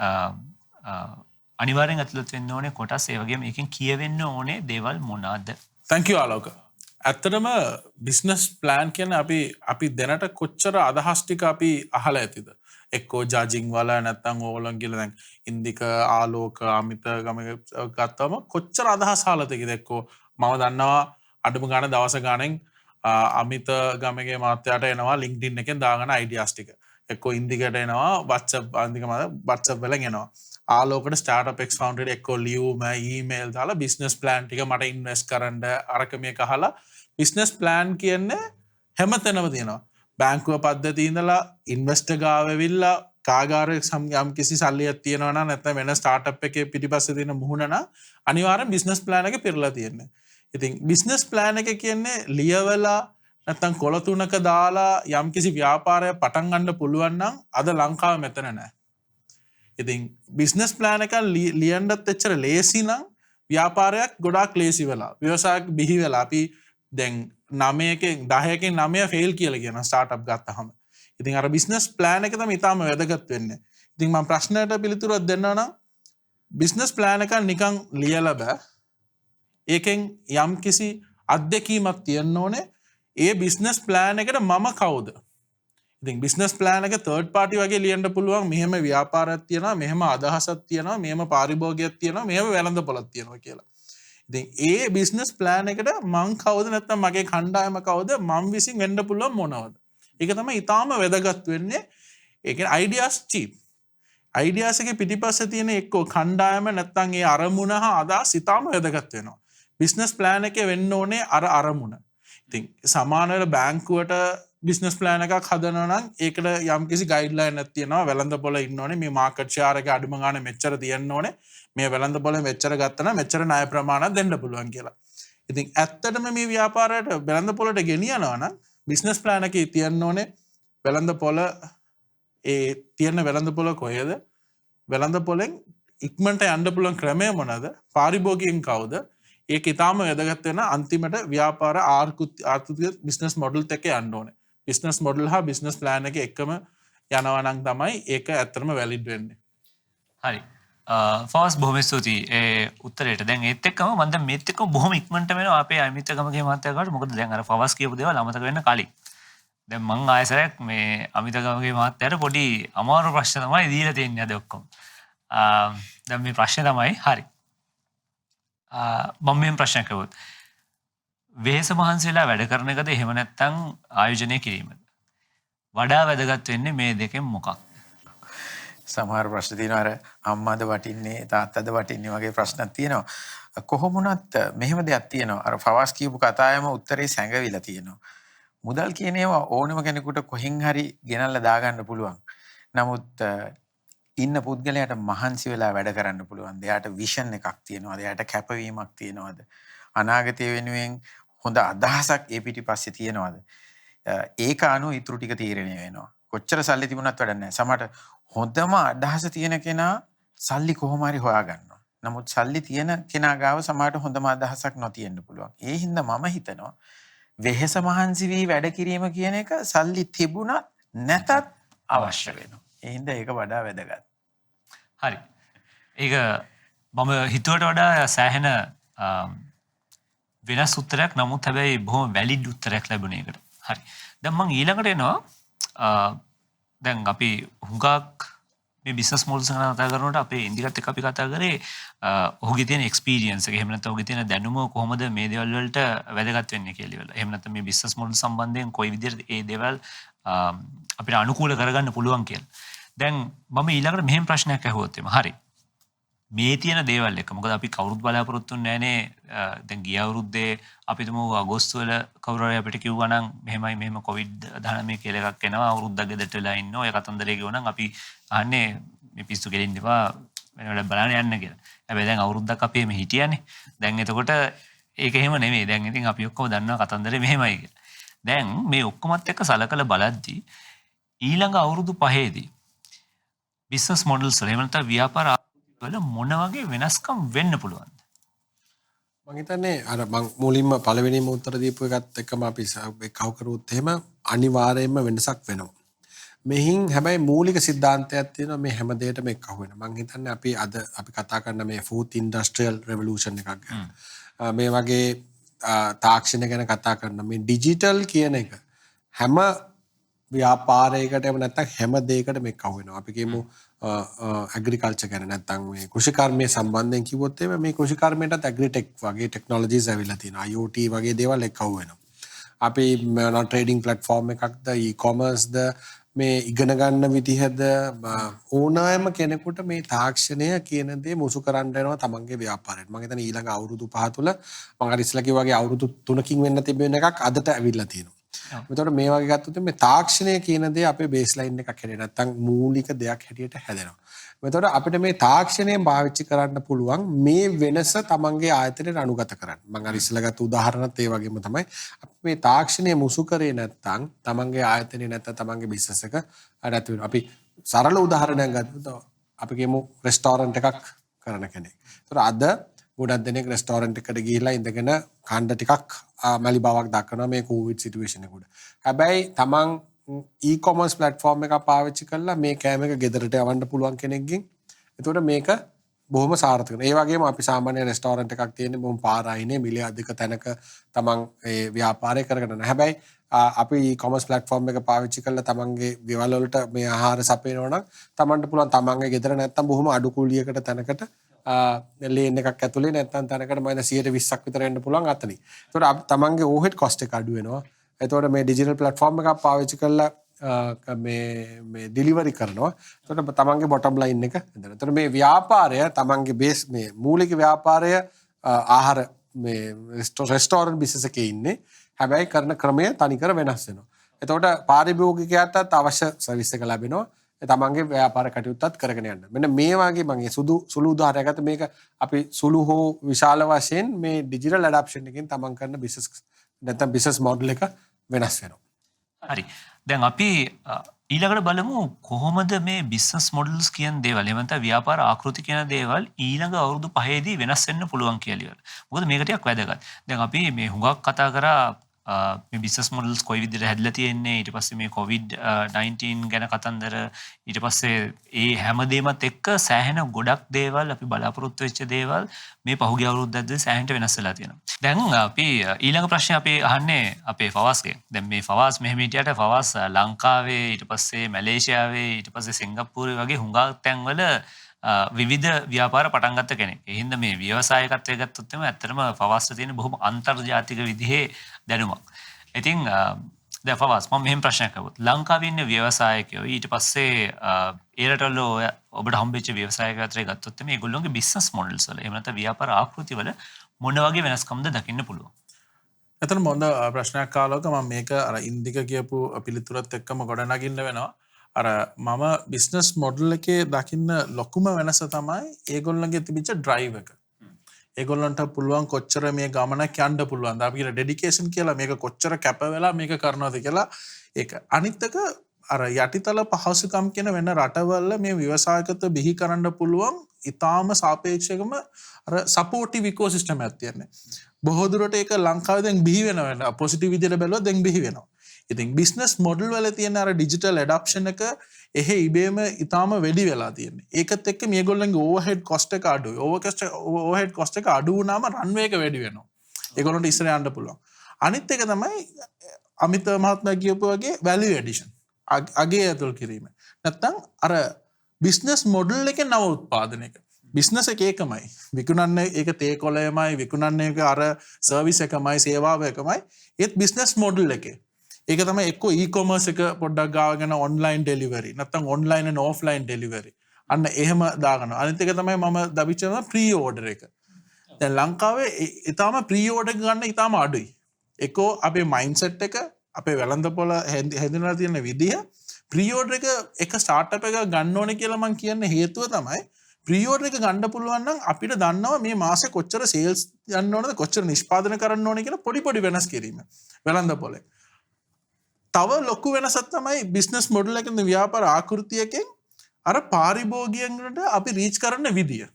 අනිවාර්යෙන් ඇතුළත් වෙන්න ඕනේ කොටස් ඒ වගේම ඒකෙන් කියවෙන්න ඕනේ දේවල් මොනවාද තැංක ආලෝක ඇත්තටම බිස්නස් ප්ලෑන් කියන අපි දෙනට කොච්චර අදහස් ටික අපි අහලා ඇතිද එක්කෝ ජජිං වල නැත්තම් ඕගොල්ලන් කියලා දැන් ඉන්දික ආලෝක අමිත ගම ගත්තම කොච්චර අදහස් අහලා තියෙද එක්කෝ මම දන්නවා අඩුම ගාන දවස ගානෙන් අමිත ගමගේ මාත්‍යාට එනවා LinkedIn එකෙන් දාගන්න අයිඩියාස් ටික එක්කෝ ඉන්දිකට එනවා WhatsApp අන්දික මම WhatsApp වලින් එනවා ආලෝකට ස්ටාර්ට්අප් එක්ස් ෆවුන්ඩර් එක්කෝ ලියුම ඊමේල් දාලා බිස්නස් ප්ලෑන් ටික මට ඉන්වෙස්ට් කරන්න අරක මේක අහලා බිස්නස් ප්ලෑන් කියන්නේ හැමතැනම තියෙනවා බැංකුව පද්ධතිය ඉඳලා ඉන්වෙස්ටර් ගාව ඇවිල්ලා කාගාරයක් යම් කිසි සල්ලියක් තියෙනවා නම් නැත්නම් වෙන ස්ටාර්ට්අප් එකේ පිටිපස්සේ තියෙන මුහුණ නම් අනිවාර්යෙන් බිස්නස් ප්ලෑන් එක පෙරලා තියෙන්නේ. ඉතින් බිස්නස් ප්ලෑන් එක කියන්නේ ලියවලා නැත්නම් කොළ තුනක දාලා යම් කිසි ව්‍යාපාරයක් පටන් ගන්න පුළුවන් නම් අද ලංකාවේ මෙතන නැහැ. ඉතින් බිස්නස් ප්ලෑන් එක ලියන්නත් එච්චර ලේසි නම් ව්‍යාපාරයක් ගොඩාක් ලේසි වෙලා ව්‍යවසායක් බිහි වෙලා අපි දැන් 9කින් 10කින් 9 ෆේල් කියලා කියන ස්ටාර්ට්අප් ගත්තහම ඉතින් අර බිස්නස් ප්ලෑන් එක තමයි ඊටාම වැදගත් වෙන්නේ. ඉතින් මම ප්‍රශ්නයට පිළිතුරක් දෙන්නවා නම් බිස්නස් ප්ලෑන් එක නිකන් ලියලා බෑ. ඒකෙන් යම් කිසි අත්දැකීමක් තියෙන්න ඕනේ. ඒ බිස්නස් ප්ලෑන් එකට මම කවුද? ඉතින් බිස්නස් ප්ලෑන් එක තර්ඩ් පාර්ටි වගේ ලියන්න පුළුවන්. මෙහෙම ව්‍යාපාරයක් තියෙනවා, මෙහෙම අදහසක් තියෙනවා, මෙහෙම පාරිභෝගිකයක් තියෙනවා, මෙහෙම වැළඳපොලක් තියෙනවා කියලා. ඉතින් ඒ බිස්නස් ප්ලෑන් එකට මං කවුද නැත්නම් මගේ කණ්ඩායම කවුද මං විසින් වෙන්න පුළුවන් මොනවද? ඒක තමයි ඊටාම වැදගත් වෙන්නේ. ඒ කියන්නේ අයිඩියාස් චීප්. අයිඩියාස් එකේ පිටිපස්සේ තියෙන එක්කෝ කණ්ඩායම නැත්නම් ඒ අරමුණ හා අදහස් ඊටාම වැදගත් වෙනවා. බිස්නස් ප්ලෑන් එකේ වෙන්න ඕනේ අර අරමුණ. ඉතින් සමානව බැංකුවට බිස්නස් ප්ලෑන් එකක් හදනවා නම් ඒකට යම්කිසි ගයිඩ්ලයින් එකක් තියෙනවා. වෙළඳපොළ ඉන්න ඕනේ. මේ මාකට් ෂෙයාර් එක අඩුම ගානේ මෙච්චර තියෙන්න ඕනේ. මේ වෙළඳපොළ මෙච්චර ගත්තා නම් මෙච්චර ණය ප්‍රමාණයක් දෙන්න පුළුවන් කියලා. ඉතින් ඇත්තටම මේ ව්‍යාපාරයට වෙළඳපොළට ගෙනියනවා නම් බිස්නස් ප්ලෑන් එකේ තියන්න ඕනේ වෙළඳපොළ ඒ තියෙන වෙළඳපොළ කොහෙද? වෙළඳපොළෙන් ඉක්මනට යන්න පුළුවන් ක්‍රමය මොනවාද? පාරිභෝගිකයන් කවුද? ඒක ඊටාම වැදගත් වෙන අන්තිමට ව්‍යාපාර ආර්ථික බිස්නස් මොඩල් එක යන්න ඕනේ. බිස්නස් මොඩල් හා බිස්නස් ප්ලෑන් එක එකම යනවා නම් තමයි ඒක ඇත්තටම වැලිඩ් වෙන්නේ. හරි. ෆාස් බොහොම ස්තුතියි ඒ උත්තරේට. දැන් ඒත් එක්කම මම දැන් මේත් එක්කම බොහොම ඉක්මනට වෙනවා අපේ අමිත ගමගේ මහත්තයාට. මොකද දැන් අර ෆාස් කියපු දේවල් අමතක වෙන්න කලින්. දැන් මං ආයෙසරක් මේ අමිත ගමගේ මහත්තයාට පොඩි අමාරු ප්‍රශ්න තමයි දීලා තියෙන්නේ අද ඔක්කොම. දැන් මේ ප්‍රශ්නේ තමයි හරි. මම මේ ප්‍රශ්නයක් අහුවොත් වෙහෙස මහන්සි වෙලා වැඩ කරන එකද එහෙම නැත්නම් ආයෝජනය කිරීමද? වඩා වැදගත් වෙන්නේ මේ දෙකෙන් මොකක්ද? සමහර ප්‍රශ්න තියෙනවා අර අම්මාද වටින්නේ තාත්තද වටින්නේ වගේ ප්‍රශ්නක් තියෙනවා. කොහොම වුණත් මෙහෙම දෙයක් තියෙනවා. අර ෆවාස් කියපු කතාවෙම උත්තරේ සැඟවිලා තියෙනවා. මුදල් කියන ඒවා ඕනම කෙනෙකුට කොහෙන් හරි ගෙනල්ලා දාගන්න පුළුවන්. නමුත් ඉන්න පුද්ගලයාට මහන්සි වෙලා වැඩ කරන්න පුළුවන්. එයාට විෂන් එකක් තියෙනවා. එයාට කැපවීමක් තියෙනවාද? අනාගතය වෙනුවෙන් හොඳ අදහසක් ඒ පිටිපස්සේ තියෙනවාද? ඒක අනුව ඊටු ටික තීරණය වෙනවා. කොච්චර සල්ලි තිබුණත් වැඩක් නැහැ. සමහරට හොඳම අදහස තියෙන කෙනා සල්ලි කොහොම හරි හොයාගන්නවා. නමුත් සල්ලි තියෙන කෙනා ගාව සමහරට හොඳම අදහසක් නොතියෙන්න පුළුවන්. ඒ හින්දා මම හිතනවා වෙහෙස මහන්සි වී වැඩ කිරීම කියන එක සල්ලි තිබුණත් නැතත් අවශ්‍ය වෙනවා. ඒ හින්දා ඒක වඩා වැදගත්. හරි. ඒක මම හිතුවට වඩා සෑහෙන වෙනස් උත්තරයක්. නමුත් හැබැයි බොහොම වැලිඩ් උත්තරයක් ලැබුණේ ඒකට. හරි. දැන් මම ඊළඟට එනවා දැන් අපි හුඟක් මේ බිස්නස් මොඩල්ස් ගැන කතා කරනකොට අපේ ඉන්දිකත් එක්ක අපි කතා කරේ ඔහුගේ තියෙන එක්ස්පීරියන්ස් එක. එහෙම නැත්නම් ඔහුගේ තියෙන දැනුම කොහොමද මේ දේවල් වලට වැදගත් වෙන්නේ කියලා ඉවල. එහෙම නැත්නම් මේ බිස්නස් මොඩල් සම්බන්ධයෙන් කොයි විදිහට මේ දේවල් අපිට අනුකූල කරගන්න පුළුවන් කියලා. දැන් මම ඊළඟට මෙහෙම ප්‍රශ්නයක් අහුවොත් එම හරි. මේ තියෙන දේවල් එක මොකද අපි කවුරුත් බලාපොරොත්තු වෙන්නේ නැහනේ. දැන් ගිය අවුරුද්දේ අපි තුමු අගෝස්තු වල කවුරු හරි අපිට කිව්වා නම් මෙහෙම COVID-19 කියලා එකක් එනවා අවුරුද්දක් ගෙදරට වෙලා ඉන්න ඔය කතන්දරේ කියවනම් අපි අහන්නේ මේ පිස්සු කෙලින්න එපා වෙන වැඩ බලන්න යන්න කියලා. හැබැයි දැන් අවුරුද්දක් අපි එමෙ හිටියානේ. දැන් එතකොට ඒක එහෙම නෙමෙයි. දැන් ඉතින් අපි ඔක්කොම දන්නවා කතන්දරේ මෙහෙමයි කියලා. දැන් මේ ඔක්කොමත් එක්ක සලකලා බලද්දී ඊළඟ අවුරුදු 5ේදී බිස්නස් මොඩල්ස් වල එහෙම නැත්නම් ව්‍යාපාර වල මොන වගේ වෙනස්කම් වෙන්න පුළුවන්ද? මම හිතන්නේ අර මම මුලින්ම පළවෙනිම උත්තර දීපු එකත් එක්කම අපි කව කරුවොත් එහෙම අනිවාර්යයෙන්ම වෙනසක් වෙනවා. මෙහින් හැබැයි මූලික සිද්ධාන්තයක් තියෙනවා මේ හැම දෙයකටම එක්ක අහුවෙන. මම හිතන්නේ අපි අද අපි කතා කරන මේ ෆුඩ් ඉන්ඩස්ට්‍රියල් රෙවොලූෂන් එකක් ගැන. මේ වගේ තාක්ෂණය ගැන කතා කරන මේ ඩිජිටල් කියන එක හැම ව්‍යාපාරයකට එහෙම නැත්නම් හැම දෙයකට මේක අහු වෙනවා. අපි කියමු ඇග්‍රිකල්චර් ගැන නැත්නම් මේ කෘෂිකර්මයේ සම්බන්ධයෙන් කිව්වොත් එහෙම මේ කෘෂිකර්මයටත් ඇග්‍රිටෙක් වගේ ටෙක්නොලොජිස් ඇවිල්ලා තියෙනවා. IoT වගේ දේවල් එක්ක අහු වෙනවා. අපි ට්‍රේඩින් ප්ලැට්ෆෝම් එකක්ද e-commerceද මේ ඉගෙන ගන්න විදිහද ඕනෑම කෙනෙකුට මේ තාක්ෂණය කියන දේ මුසු කරන්න වෙනවා තමන්ගේ ව්‍යාපාරයට. මම හිතන්නේ ඊළඟ අවුරුදු 5 තුල මම අර ඉස්සලා කිව්වා වගේ අවුරුදු 3කින් වෙන්න තිබෙන එකක් අදට ඇවිල්ලා තියෙනවා. එතකොට මේ වගේ ගත්තොත් මේ තාක්ෂණය කියන දේ අපේ බේස් ලයින් එකක් හැටියට නැත්නම් මූලික දෙයක් හැටියට හැදෙනවා. එතකොට අපිට මේ තාක්ෂණයෙන් පාවිච්චි කරන්න පුළුවන් මේ වෙනස තමන්ගේ ආයතනයට අනුගත කරන්න. මම අර ඉස්සලා ගත්ත උදාහරණත් ඒ වගේම තමයි. අපි මේ තාක්ෂණය මුසු කරේ නැත්නම් තමන්ගේ ආයතනේ නැත්නම් තමන්ගේ බිස්නස් එක නැති වෙනවා. අපි සරල උදාහරණයක් ගත්තොත් අපි කියමු රෙස්ටෝරන්ට් එකක් කරන කෙනෙක්. එතකොට අද ගොඩක් දෙනෙක් රෙස්ටෝරන්ට් එකට ගිහිල්ලා ඉඳගෙන කණ්ඩ ටිකක් මැලි බවක් දක්වනවා මේ කෝවිඩ් සිටුේෂන් එක උඩ. හැබැයි තමන් e-commerce platform එකක් පාවිච්චි කරලා මේ කෑම එක ගෙදරට යවන්න පුළුවන් කෙනෙක්ගෙන්. එතකොට මේක බොහොම සාර්ථක වෙනවා. ඒ වගේම අපි සාමාන්‍ය රෙස්ටෝරන්ට් එකක් තියෙන්නේ බොහොම පාරායිනේ මිල අධික තැනක තමන් ඒ ව්‍යාපාරය කරගෙන යනවා. හැබැයි අපි e-commerce platform එක පාවිච්චි කරලා තමන්ගේ ගෙවල් වලට මේ ආහාර සපයනවා නම් තමන්ට පුළුවන් තමන්ගේ ගෙදර නැත්තම් බොහොම අඩු කුලියකට තැනකට ලේන් එකක් ඇතුලේ නැත්තම් තැනකට -20ක් විතර එන්න පුළුවන් අතනින්. ඒතකොට තමන්ගේ overhead cost එක අඩු වෙනවා. එතකොට මේ ඩිජිටල් ප්ලැට්ෆෝම් එකක් පාවිච්චි කරලා මේ ඩිලිවරි කරනවා. එතකොට තමන්ගේ බොටම් ලයින් එක එතන. එතකොට මේ ව්‍යාපාරය තමන්ගේ බේස් මේ මූලික ව්‍යාපාරය ආහාර මේ රෙස්ටෝරන්ට් බිස්නස් එකේ ඉන්නේ. හැබැයි කරන ක්‍රමය තනිකර වෙනස් වෙනවා. එතකොට පාරිභෝගිකයාටත් අවශ්‍ය සර්විස් එක ලැබෙනවා. තමන්ගේ ව්‍යාපාර කටයුත්තත් කරගෙන යන්න. මෙන්න මේ වගේ මම සුළු උදාහරණයක් ගත්තා. මේක අපි සුළු හෝ විශාල වශයෙන් මේ ඩිජිටල් ඇඩැප්ෂන් එකෙන් තමන් කරන බිස්නස් නැත්නම් බිස්නස් මොඩල් එක වෙනස් වෙනවා. හරි. දැන් අපි ඊළඟට බලමු කොහොමද මේ බිස්නස් මොඩල්ස් කියන දේවල් එහෙම නැත්නම් ව්‍යාපාර ආකෘති කියන දේවල් ඊළඟ අවුරුදු 5ේදී වෙනස් වෙන්න පුළුවන් කියලා. මොකද මේක ටිකක් වැදගත්. දැන් අපි මේ හුඟක් කතා කරා මේ බිස්නස් මොඩල්ස් කොයි විදිහට හැදලා තියෙන්නේ, ඊට පස්සේ මේ COVID-19 ගැන කතන්දර, ඊට පස්සේ ඒ හැමදේමත් එක්ක සෑහෙන ගොඩක් දේවල් අපි බලාපොරොත්තු වෙච්ච දේවල් මේ පහුගිය අවුරුද්දදී සෑහෙනට වෙනස් වෙලා තියෙනවා. දැන් අපි ඊළඟ ප්‍රශ්නේ අපි අහන්නේ අපේ ෆවාස්ගෙන්. දැන් මේ ෆවාස් මෙහෙම හිටියට ෆවාස් ලංකාවේ, ඊට පස්සේ මැලේසියාවේ, ඊට පස්සේ සිංගප්පූරුවේ වගේ හුඟක් තැන්වල විවිධ ව්‍යාපාර පටන් ගත්ත කෙනෙක්. ඒ හින්දා මේ ව්‍යවසායකත්වය ගත්තොත් එම ඇත්තටම ෆවාස්ට තියෙන බොහොම අන්තර්ජාතික විදිහේ දැනුමක්. ඉතින් දැන් ෆවාස් මම මෙහෙම ප්‍රශ්නයක් අහුවොත් ලංකාවේ ඉන්න ව්‍යවසායකයෝ ඊට පස්සේ ඒ රටවල ඔබට හම්බෙච්ච ව්‍යවසායකයෝ අතරේ ගත්තොත් එම ඒගොල්ලෝගේ බිස්නස් මොඩල්ස් වල එහෙම නැත්නම් ව්‍යාපාර ආකෘති වල මොන වගේ වෙනස්කම්ද දකින්න පුළුවන්? එතන මොන ප්‍රශ්නයක් කාලවක මම මේක අර ඉන්දික කියපු පිළිතුරත් එක්කම ගොඩනගින්න වෙනවා. අර මම බිස්නස් මොඩල් එකේ දකින්න ලොකුම වෙනස තමයි ඒගොල්ලන්ගේ තිබිච්ච ඩ්‍රයිව් එක. ඒගොල්ලන්ට පුළුවන් කොච්චර මේ ගමනක් යන්න පුළුවන්ද අපි කියන ඩෙඩිකේෂන් කියලා මේක කොච්චර කැප වෙලා මේක කරනවද කියලා ඒක. අනිත් එක අර යටිතල පහසුකම් කියන වෙන රටවල මේ ව්‍යවසායකත්ව බිහි කරන්න පුළුවන් ඊටාම සාපේක්ෂවම අර සපෝටිව් ඉකෝසිස්ටම් එකක් තියෙනවා. බොහෝ දුරට ඒක ලංකාවේ දැන් බිහි වෙනවා. පොසිටිව් විදිහට බැලුවොත් දැන් බිහි වෙනවා. ඉතින් බිස්නස් මොඩල් වල තියෙන අර ඩිජිටල් ඇඩොප්ෂන් එක එහෙ ඉබේම ඊටාම වැඩි වෙලා තියෙන්නේ. ඒකත් එක්ක මේගොල්ලන්ගේ ඕවර්හෙඩ් කොස්ට් එක අඩුයි. ඕවර්හෙඩ් කොස්ට් එක අඩු වුණාම රන්වේ එක වැඩි වෙනවා. ඒගොල්ලන්ට ඉස්සර යන්න පුළුවන්. අනිත් එක තමයි අමිත මහත්මයා කියපු වගේ වැලියු ඇඩිෂන්. අගේ ඇතුල් කිරීම. නැත්තම් අර බිස්නස් මොඩල් එකේ නව උත්පාදනයක. බිස්නස් එක ඒකමයි. විකුණන්නේ ඒක තේ කොළයමයි, විකුණන්නේ ඒක අර සර්විස් එකමයි, සේවාව එකමයි. ඒත් බිස්නස් මොඩල් එකේ ඒක තමයි එක්කෝ e-commerce එක පොඩ්ඩක් ගාවගෙන online delivery නැත්නම් online and offline delivery අන්න එහෙම දාගන්නවා. අනිත් එක තමයි මම දවිච්ච pre order එක. දැන් ලංකාවේ ඊටාම pre order ගන්න ඊටාම අඩුයි. එක්කෝ අපේ mindset එක අපේ වෙළඳපොළ හැදිනලා තියෙන විදිහ pre order එක startup එක ගන්න ඕනේ කියලා මම කියන්නේ හේතුව තමයි pre order එක ගන්න පුළුවන් නම් අපිට දන්නවා මේ මාසේ කොච්චර sales යන්න ඕනද කොච්චර නිෂ්පාදනය කරන්න ඕනේ කියලා පොඩි වෙනස් කිරීම වෙළඳපොළේ. තව ලොකු වෙනසක් තමයි බිස්නස් මොඩල් එකේ ව්‍යාපාර ආකෘතියකින් අර පාරිභෝගිකයන්ට අපි රීච් කරන විදිය.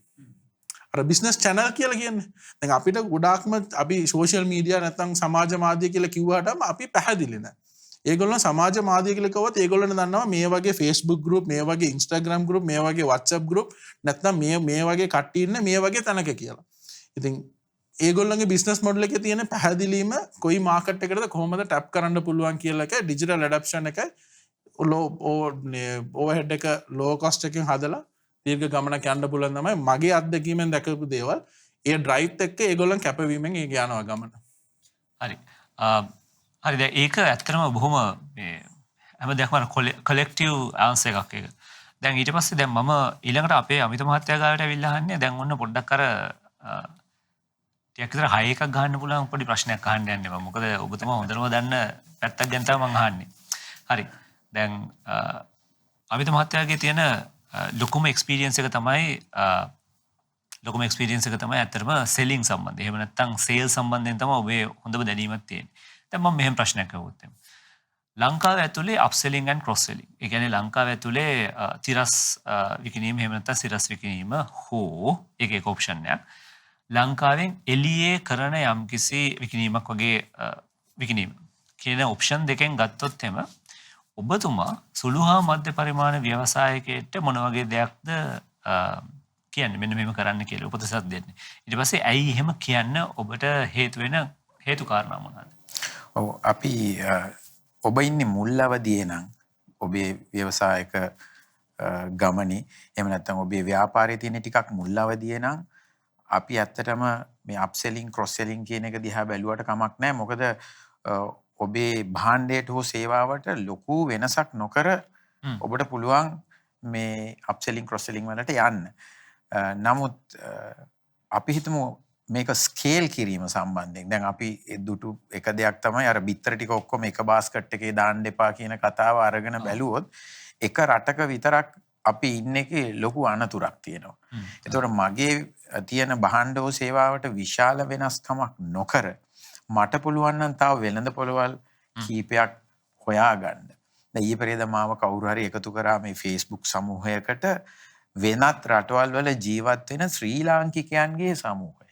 අර බිස්නස් channel කියලා කියන්නේ. දැන් අපිට ගොඩාක්ම අපි සෝෂල් මීඩියා නැත්නම් සමාජ මාධ්‍ය කියලා කිව්වහටම අපි පැහැදිලි නැහැ. ඒගොල්ලෝ සමාජ මාධ්‍ය කියලා කිව්වොත් ඒගොල්ලන්ට දන්නවා මේ වගේ Facebook group, මේ වගේ Instagram group, මේ වගේ WhatsApp group නැත්නම් මේ වගේ කට්ටිය ඉන්න මේ වගේ තැනක කියලා. ඉතින් ඒගොල්ලන්ගේ බිස්නස් මොඩල් එකේ තියෙන පැහැදිලිම කොයි මාකට් එකකටද කොහොමද ටැප් කරන්න පුළුවන් කියලා එක ඩිජිටල් ඇඩැප්ෂන් එක ඕවර්හෙඩ් එක ලෝ කොස්ට් එකකින් හදලා දීර්ඝ ගමනක් යන්න පුළුවන් තමයි මගේ අත්දැකීමෙන් දැකපු දේවල්. ඒ ඩ්‍රයිව් එක්ක ඒගොල්ලන් කැපවීමෙන් ඒක යනවා ගමන. හරි. හරි දැන් ඒක ඇත්තටම බොහොම මේ හැම දෙයක්ම කොලෙක්ටිව් ආන්සර් එකක් ඒක. දැන් ඊට පස්සේ දැන් මම ඊළඟට අපේ අමිත මහත්තයා ගාවට ඇවිල්ලා අහන්නේ දැන් ඔන්න පොඩ්ඩක් අර ටිකක් විතර හයි එකක් ගන්න පුළුවන් පොඩි ප්‍රශ්නයක් අහන්න යන්නේ මම. මොකද ඔබතුමා හොඳටම දන්න පැත්තක් ගැන තමයි මම අහන්නේ. හරි. දැන් අමිත මහත්තයාගේ තියෙන ලොකුම එක්ස්පීරියන්ස් එක තමයි ඇත්තටම සෙලිං සම්බන්ධයෙන්. එහෙම නැත්නම් සේල් සම්බන්ධයෙන් තමයි ඔබේ හොඳම දැනීමක් තියෙන්නේ. දැන් මම මෙහෙම ප්‍රශ්නයක් අහුවොත් එimhe. ලංකාව ඇතුලේ අප්සෙලිං ඇන්ඩ් ක්‍රොස් සෙලිං. ඒ කියන්නේ ලංකාව ඇතුලේ තිරස් විකිණීම එහෙම නැත්නම් සිරස් විකිණීම හෝ එක ඔප්ෂන් එකක්. ලංකාවෙන් එළියේ කරන යම්කිසි විකිණීමක් වගේ විකිණීම කියන ඔප්ෂන් දෙකෙන් ගත්තොත් එම ඔබතුමා සුළු හා මධ්‍ය පරිමාණ ව්‍යවසායකයෙක්ට මොන වගේ දෙයක්ද කියන්නේ මෙන්න මෙහෙම කරන්න කියලා උපදෙසක් දෙන්නේ. ඊට පස්සේ ඇයි එහෙම කියන්න ඔබට හේතු වෙන හේතු කාරණා මොනවාද? ඔව් අපි ඔබ ඉන්නේ මුල් අවදියේ නම් ඔබේ ව්‍යවසායක ගමනේ එහෙම නැත්නම් ඔබේ ව්‍යාපාරයේ තියෙන ටිකක් මුල් අවදියේ නම් අපි ඇත්තටම මේ අප්සෙලිං ක්‍රොස් සෙලිං කියන එක දිහා බැලුවට කමක් නැහැ. මොකද ඔබේ භාණ්ඩයට හෝ සේවාවට ලොකු වෙනසක් නොකර ඔබට පුළුවන් මේ අප්සෙලිං ක්‍රොස් සෙලිං වලට යන්න. නමුත් අපි හිතමු මේක ස්කේල් කිරීම සම්බන්ධයෙන්. දැන් අපි දුටු එක දෙයක් තමයි අර බිත්තර ටික ඔක්කොම එක බාස්කට් එකේ දාන්න එපා කියන කතාව අරගෙන බැලුවොත් එක රටක විතරක් අපි ඉන්න එකේ ලොකු අනතුරක් තියෙනවා. ඒතකොට මගේ තියෙන භාණ්ඩ හෝ සේවාවට විශාල වෙනස්කමක් නොකර මට පුළුවන් නම් තව වෙළඳ පොළවල් කීපයක් හොයාගන්න. දැන් ඊයේ පෙරේද මාව කවුරු හරි එකතු කරා මේ Facebook සමූහයකට වෙනත් රටවල් වල ජීවත් වෙන ශ්‍රී ලාංකිකයන්ගේ සමූහය.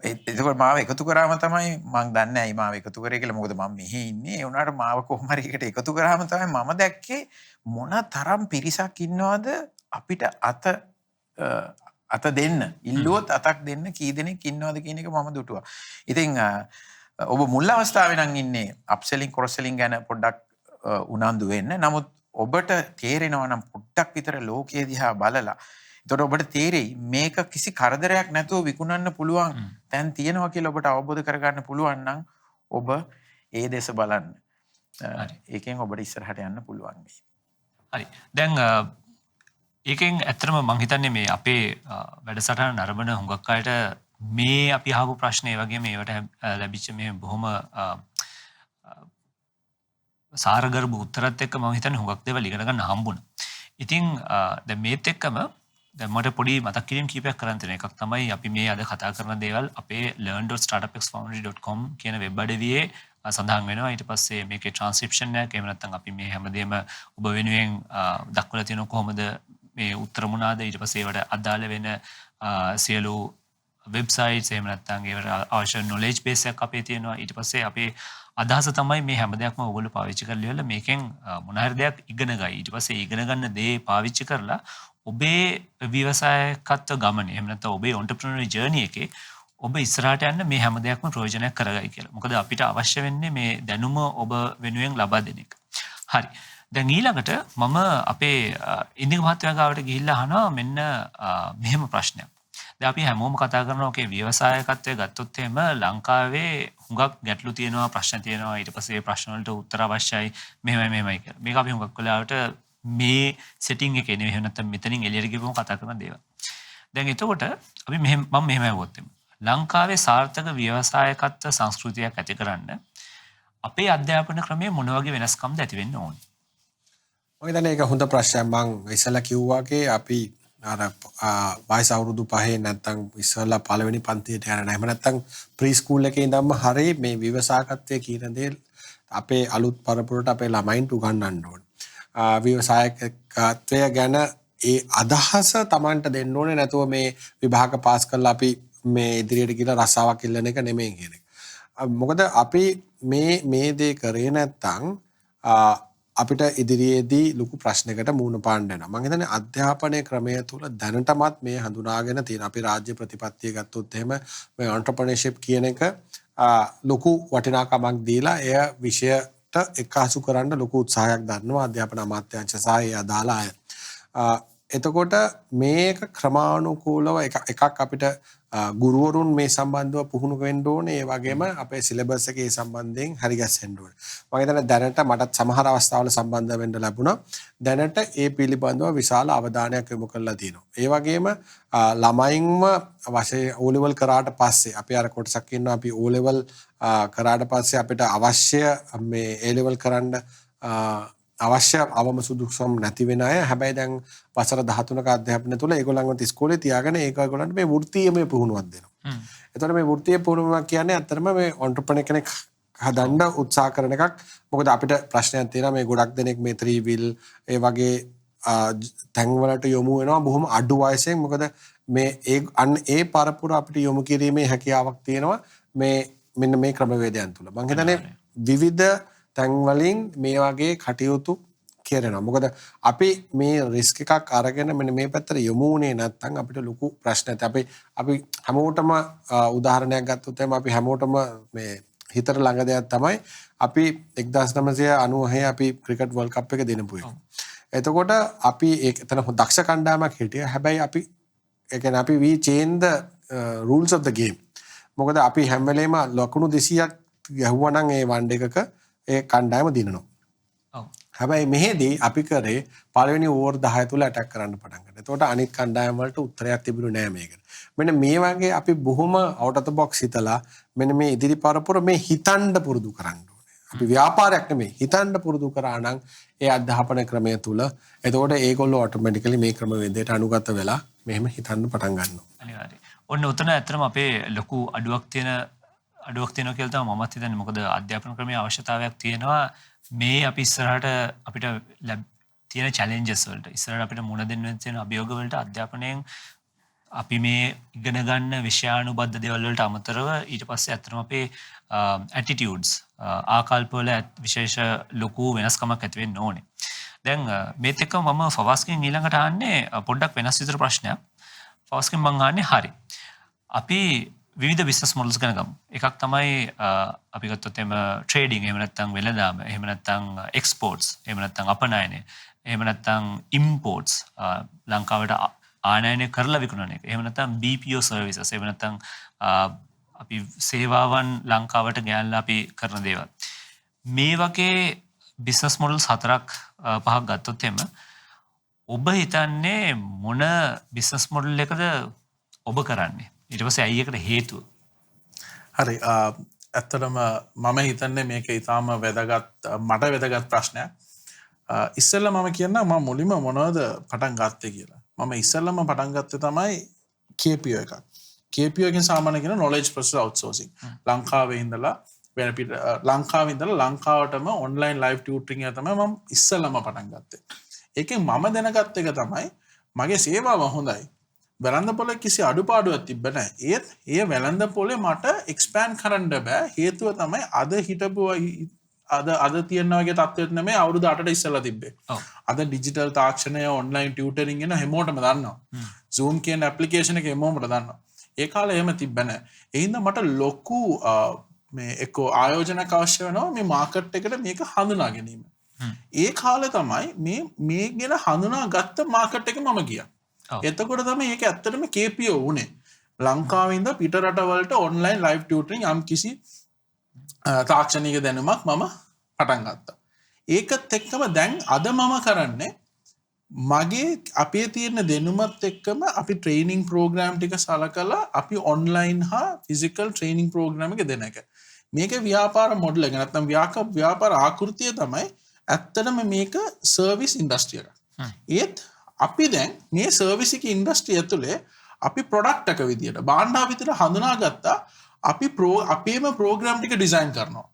එතකොට මාව එකතු කරාම තමයි මම දන්නේ ඇයි මාව එකතු කරේ කියලා. මොකද මම මෙහි ඉන්නේ. ඒ වුණාට මාව කොහොම හරි එකට එකතු කරාම තමයි මම දැක්කේ මොන තරම් පිරිසක් ඉන්නවද අපිට අත දෙන්න. ඉල්ලුවොත් අතක් දෙන්න කී දෙනෙක් ඉන්නවද කියන එක මම දුටුවා. ඉතින් ඔබ මුල් අවස්ථාවේ නම් ඉන්නේ අප්සෙලිං ක්‍රොස් සෙලිං ගැන පොඩ්ඩක් උනන්දු වෙන්න. නමුත් ඔබට තේරෙනවා නම් පොඩ්ඩක් විතර ලෝකයේ දිහා බලලා එතකොට ඔබට තේරෙයි මේක කිසි කරදරයක් නැතුව විකුණන්න පුළුවන් තැන් තියෙනවා කියලා ඔබට අවබෝධ කරගන්න පුළුවන් නම් ඔබ ඒ දෙස බලන්න. ඒකෙන් ඔබට ඉස්සරහට යන්න පුළුවන් වෙයි. හරි. දැන් ඒකෙන් ඇත්තටම මම හිතන්නේ මේ අපේ වැඩසටහන නරඹන හුඟක් අයට මේ අපි අහපු ප්‍රශ්නේ වගේ මේවට ලැබිච්ච මේ බොහොම සාරගර්භ උත්තරත් එක්ක මම හිතන්නේ හුඟක් දේවල් ඉගෙන ගන්න හම්බුණා. ඉතින් දැන් මේත් එක්කම දැන් මට පොඩි මතක් කිරීම කීපයක් කරන්න තියෙන එකක් තමයි අපි මේ අද කතා කරන දේවල් අපේ learn.startupxfoundry.com කියන වෙබ් අඩවියේ සඳහන් වෙනවා. ඊට පස්සේ මේකේ ට්‍රාන්ස්ක්‍රිප්ෂන් එක එහෙම නැත්නම් අපි මේ හැමදේම ඔබ වෙනුවෙන් දක්වලා තියෙන කොහොමද මේ උත්තර මොනවාද ඊට පස්සේ ඒවට අදාළ වෙන සියලු වෙබ්සයිට්ස් එහෙම නැත්නම් ඒවට අවශ්‍ය knowledge base එකක් අපේ තියෙනවා. ඊට පස්සේ අපේ අදහස තමයි මේ හැම දෙයක්ම ඔයගොල්ලෝ පාවිච්චි කරලා ඉවරලා මේකෙන් මොන හරි දෙයක් ඉගෙන ගයි. ඊට පස්සේ ඉගෙන ගන්න දේ පාවිච්චි කරලා ඔබේ ව්‍යවසායකත්ව ගමනේ එහෙම නැත්නම් ඔබේ entrepreneurial journey එකේ ඔබ ඉස්සරහට යන්න මේ හැම දෙයක්ම ප්‍රයෝජනයක් කරගයි කියලා. මොකද අපිට අවශ්‍ය වෙන්නේ මේ දැනුම ඔබ වෙනුවෙන් ලබා දෙන එක. හරි. දැන් ඊළඟට මම අපේ ඉන්දික මහත්තයා ගාවට ගිහිල්ලා අහනවා මෙන්න මෙහෙම ප්‍රශ්නයක්. දැන් අපි හැමෝම කතා කරනවා ඔකේ ව්‍යවසායකත්වය ගත්තොත් එහෙම ලංකාවේ හුඟක් ගැටලු තියෙනවා ප්‍රශ්න තියෙනවා ඊට පස්සේ ඒ ප්‍රශ්න වලට උත්තර අවශ්‍යයි මෙහෙමයි කියලා. මේක අපි හුඟක් වෙලාවට මේ සෙටින් එකේ නෙවෙයි එහෙම නැත්නම් මෙතනින් එළියට ගිහුවම කතා කරන දේවල්. දැන් එතකොට අපි මම මෙහෙම ඇහුවොත් ලංකාවේ සාර්ථක ව්‍යවසායකත්ව සංස්කෘතියක් ඇති කරන්න අපේ අධ්‍යාපන ක්‍රමයේ මොන වගේ වෙනස්කම්ද ඇති වෙන්න ඕනේ? මම හිතන්නේ ඒක හොඳ ප්‍රශ්නයක්. මම ඉස්සෙල්ලා කිව්වාගේ අපි අර වයස අවුරුදු 5 නැත්නම් ඉස්සෙල්ලා පළවෙනි පන්තියට යන නැහැ. එහෙම නැත්නම් ප්‍රී ස්කූල් එකේ ඉඳන්ම හරි මේ ව්‍යවසායකත්වයේ කියන දේ අපේ අලුත් පරපුරට අපේ ළමයින්ට උගන්වන්න ඕනේ. ව්‍යවසායකත්වය ගැන ඒ අදහස Tamanට දෙන්න ඕනේ. නැතුව මේ විභාග පාස් කරලා අපි මේ ඉදිරියට ගිහලා රස්සාවක් ඉල්ලන එක නෙමෙයි කියන එක. මොකද අපි මේ දේ කරේ නැත්නම් අපිට ඉදිරියේදී ලොකු ප්‍රශ්නයකට මුහුණ පාන්න වෙනවා. මම හිතන්නේ අධ්‍යාපනයේ ක්‍රමය තුළ දැනටමත් මේ හඳුනාගෙන තියෙන අපි රාජ්‍ය ප්‍රතිපත්තිය ගත්තොත් එහෙම මේ entrepreneurship කියන එක ලොකු වටිනාකමක් දීලා එය විෂයට එක්කාසු කරන්න ලොකු උත්සාහයක් දරනවා අධ්‍යාපන අමාත්‍යාංශ සහ ඒ අදාළ අය. එතකොට මේක ක්‍රමානුකූලව එකක් අපිට ගුරුවරුන් මේ සම්බන්ධව පුහුණු වෙන්න ඕනේ. ඒ වගේම අපේ සිලබස් එකේ සම්බන්ධයෙන් හරි ගැස්සෙන්න ඕනේ. මම හිතන්නේ දැනට මටත් සමහර අවස්ථාවල සම්බන්ධ වෙන්න ලැබුණා. දැනට ඒ පිළිබඳව විශාල අවධානයක් යොමු කරලා තියෙනවා. ඒ වගේම ළමයින්ම වශයෙන් O level කරාට පස්සේ අපි අර කොටසක් ඉන්නවා අපි O level කරාට පස්සේ අපිට අවශ්‍ය මේ A level කරන්න අවශ්‍ය අවම සුදුසුකම් නැති වෙන අය. හැබැයි දැන් වසර 13ක අධ්‍යාපනය තුළ ඒගොල්ලන්ව ඉස්කෝලේ තියාගෙන ඒගොල්ලන්ට මේ වෘත්තීයමය පුහුණුවක් දෙනවා. එතකොට මේ වෘත්තීය පුහුණුවක් කියන්නේ ඇත්තටම මේ ඔන්ටර්ප්‍රෙනර් කෙනෙක් හදන්න උත්සාහ කරන එකක්. මොකද අපිට ප්‍රශ්නයක් තියෙනවා මේ ගොඩක් දෙනෙක් මේ 3 wheel ඒ වගේ තැන්වලට යොමු වෙනවා බොහොම අඩු වයසෙන්. මොකද මේ ඒ පරපුර අපිට යොමු කිරීමේ හැකියාවක් තියෙනවා මේ මෙන්න මේ ක්‍රමවේදයන් තුළ. මම හිතන්නේ විවිධ තැන්වලින් මේ වගේ කටයුතු කරනවා. මොකද අපි මේ රිස්ක් එකක් අරගෙන මෙන්න මේ පැත්තට යොමු වුණේ නැත්නම් අපිට ලොකු ප්‍රශ්න ඇති. අපි හැමෝටම උදාහරණයක් ගත්තොත් එහෙනම් අපි හැමෝටම මේ හිතට ළඟ දෙයක් තමයි අපි 1997 අපි ක්‍රිකට් වර්ල්ඩ් කප් එක දිනපු එක. එතකොට අපි එතන දක්ෂ කණ්ඩායමක් හිටියා. හැබැයි අපි ඒ කියන්නේ අපි we change the rules of the game. මොකද අපි හැම වෙලේම ලකුණු 200ක් ගැහුවා නම් ඒ වන් එකක ඒ කණ්ඩායම දිනනවා. හැබැයි මෙහෙදී අපි කරේ පළවෙනි ඕවර් 10 තුල ඇටැක් කරන්න පටන් ගත්තා. එතකොට අනිත් කණ්ඩායම් වලට උත්තරයක් තිබුණේ නෑ මේකට. මෙන්න මේ වගේ අපි බොහොම out of the box හිතලා මෙන්න මේ ඉදිරි පරපුර මේ හිතන්න පුරුදු කරන්න ඕනේ. අපි ව්‍යාපාරයක් නෙමෙයි හිතන්න පුරුදු කරා නම් ඒ අධ්‍යාපන ක්‍රමය තුල එතකොට ඒගොල්ලෝ ඔටෝමැටිකලි මේ ක්‍රමවේදයට අනුගත වෙලා මෙහෙම හිතන්න පටන් ගන්නවා. අනිවාර්යයෙන්. ඔන්න උතන ඇත්තටම අපේ ලොකු අඩුවක් තියෙනවා කියලා තමයි මමත් හිතන්නේ. මොකද අධ්‍යාපන ක්‍රමයේ අවශ්‍යතාවයක් තියෙනවා. මේ අපි ඉස්සරහට අපිට තියෙන challenges වලට ඉස්සරහට අපිට මුහුණ දෙන්න තියෙන අභියෝග වලට අධ්‍යාපනයෙන් අපි මේ ඉගෙන ගන්න විෂයානුබද්ධ දේවල් වලට අමතරව ඊට පස්සේ ඇත්තටම අපේ attitudes ආකල්ප වල විශේෂ ලොකු වෙනස්කමක් ඇති වෙන්න ඕනේ. දැන් මේත් එක්ක මම ෆවාස්ගෙන් ඊළඟට අහන්නේ පොඩ්ඩක් වෙනස් විතර ප්‍රශ්නයක්. ෆවාස්ගෙන් මම අහන්නේ හරි. අපි විවිධ බිස්නස් මොඩල්ස් ගැන ගමු. එකක් තමයි අපි ගත්තොත් එම ට්‍රේඩින්, එහෙම නැත්නම් වෙළඳාම, එහෙම නැත්නම් එක්ස්පෝර්ට්ස්, එහෙම නැත්නම් අපනයනය, එහෙම නැත්නම් ඉම්පෝර්ට්ස් ලංකාවට ආනයනය කරලා විකුණන එක. එහෙම නැත්නම් BPO සර්විසස්, එහෙම නැත්නම් අපි සේවාවන් ලංකාවට ගෙනල්ලා අපි කරන දේවල්. මේ වගේ බිස්නස් මොඩල්ස් 4ක් 5ක් ගත්තොත් එම ඔබ හිතන්නේ මොන බිස්නස් මොඩල් එකද ඔබ කරන්නේ? ඊට පස්සේ ඇයි ඒකට හේතුව? හරි ඇත්තටම මම හිතන්නේ මේක ඊටාම මට වැදගත් ප්‍රශ්නයක්. ඉස්සෙල්ලා මම කියන්නම් මම මුලින්ම මොනවද පටන් ගත්තේ කියලා. මම ඉස්සෙල්ලාම පටන් ගත්තේ තමයි KPO එකක්. KPO එකෙන් සාමාන්‍ය කියන knowledge process outsourcing. ලංකාවේ ඉඳලා ලංකාවටම online live tutoring එක තමයි මම ඉස්සෙල්ලාම පටන් ගත්තේ. ඒකෙන් මම දැනගත්ත එක තමයි මගේ සේවාව හොඳයි. වැළඳ පොලේ කිසි අඩුපාඩුවක් තිබ්බ නැහැ. ඒත් ඒ වැළඳ පොලේ මට එක්ස්පෑන්ඩ් කරන්න බෑ. හේතුව තමයි අද තියෙන වගේ තත්ත්වයක් නෙමෙයි අවුරුදු 8ට ඉස්සෙල්ලා තිබ්බේ. අද ඩිජිටල් තාක්ෂණය ඔන්ලයින් ටියුටරින් එන හැමෝටම දන්නවා. Zoom කියන ඇප්ලිකේෂන් එක හැමෝම දන්නවා. ඒ කාලේ එහෙම තිබ්බ නැහැ. ඒ හින්දා මට ලොකු මේ එක්කෝ ආයෝජනයක් අවශ්‍ය වෙනවා මේ මාකට් එකට මේක හඳුනා ගැනීම. ඒ කාලේ තමයි මේ ගැන හඳුනාගත්ත මාකට් එක මම ගියා. එතකොට තමයි ඒක ඇත්තටම KPO උනේ. ලංකාවේ ඉඳන් පිට රටවලට ඔන්ලයින් ලයිව් ටියුටරින් යම් කිසි තාක්ෂණික දැනුමක් මම පටන් ගත්තා. ඒකත් එක්කම දැන් අද මම කරන්නේ මගේ අපේ තියෙන දැනුමත් එක්කම අපි ට්‍රේනින් ප්‍රෝග්‍රෑම් ටික සලකලා අපි ඔන්ලයින් හා ෆිසිකල් ට්‍රේනින් ප්‍රෝග්‍රෑම් එක දෙන එක. මේක ව්‍යාපාර මොඩල් එක නැත්නම් ව්‍යාපාර ආකෘතිය තමයි ඇත්තටම මේක සර්විස් ඉන්ඩස්ට්‍රිය එක. ඒත් අපි දැන් මේ සර්විස් එක ඉන්ඩස්ට්‍රිය ඇතුලේ අපි ප්‍රොඩක්ට් එක විදියට භාණ්ඩා විතර හඳුනාගත්තා අපි අපේම ප්‍රෝග්‍රෑම් ටික ඩිසයින් කරනවා.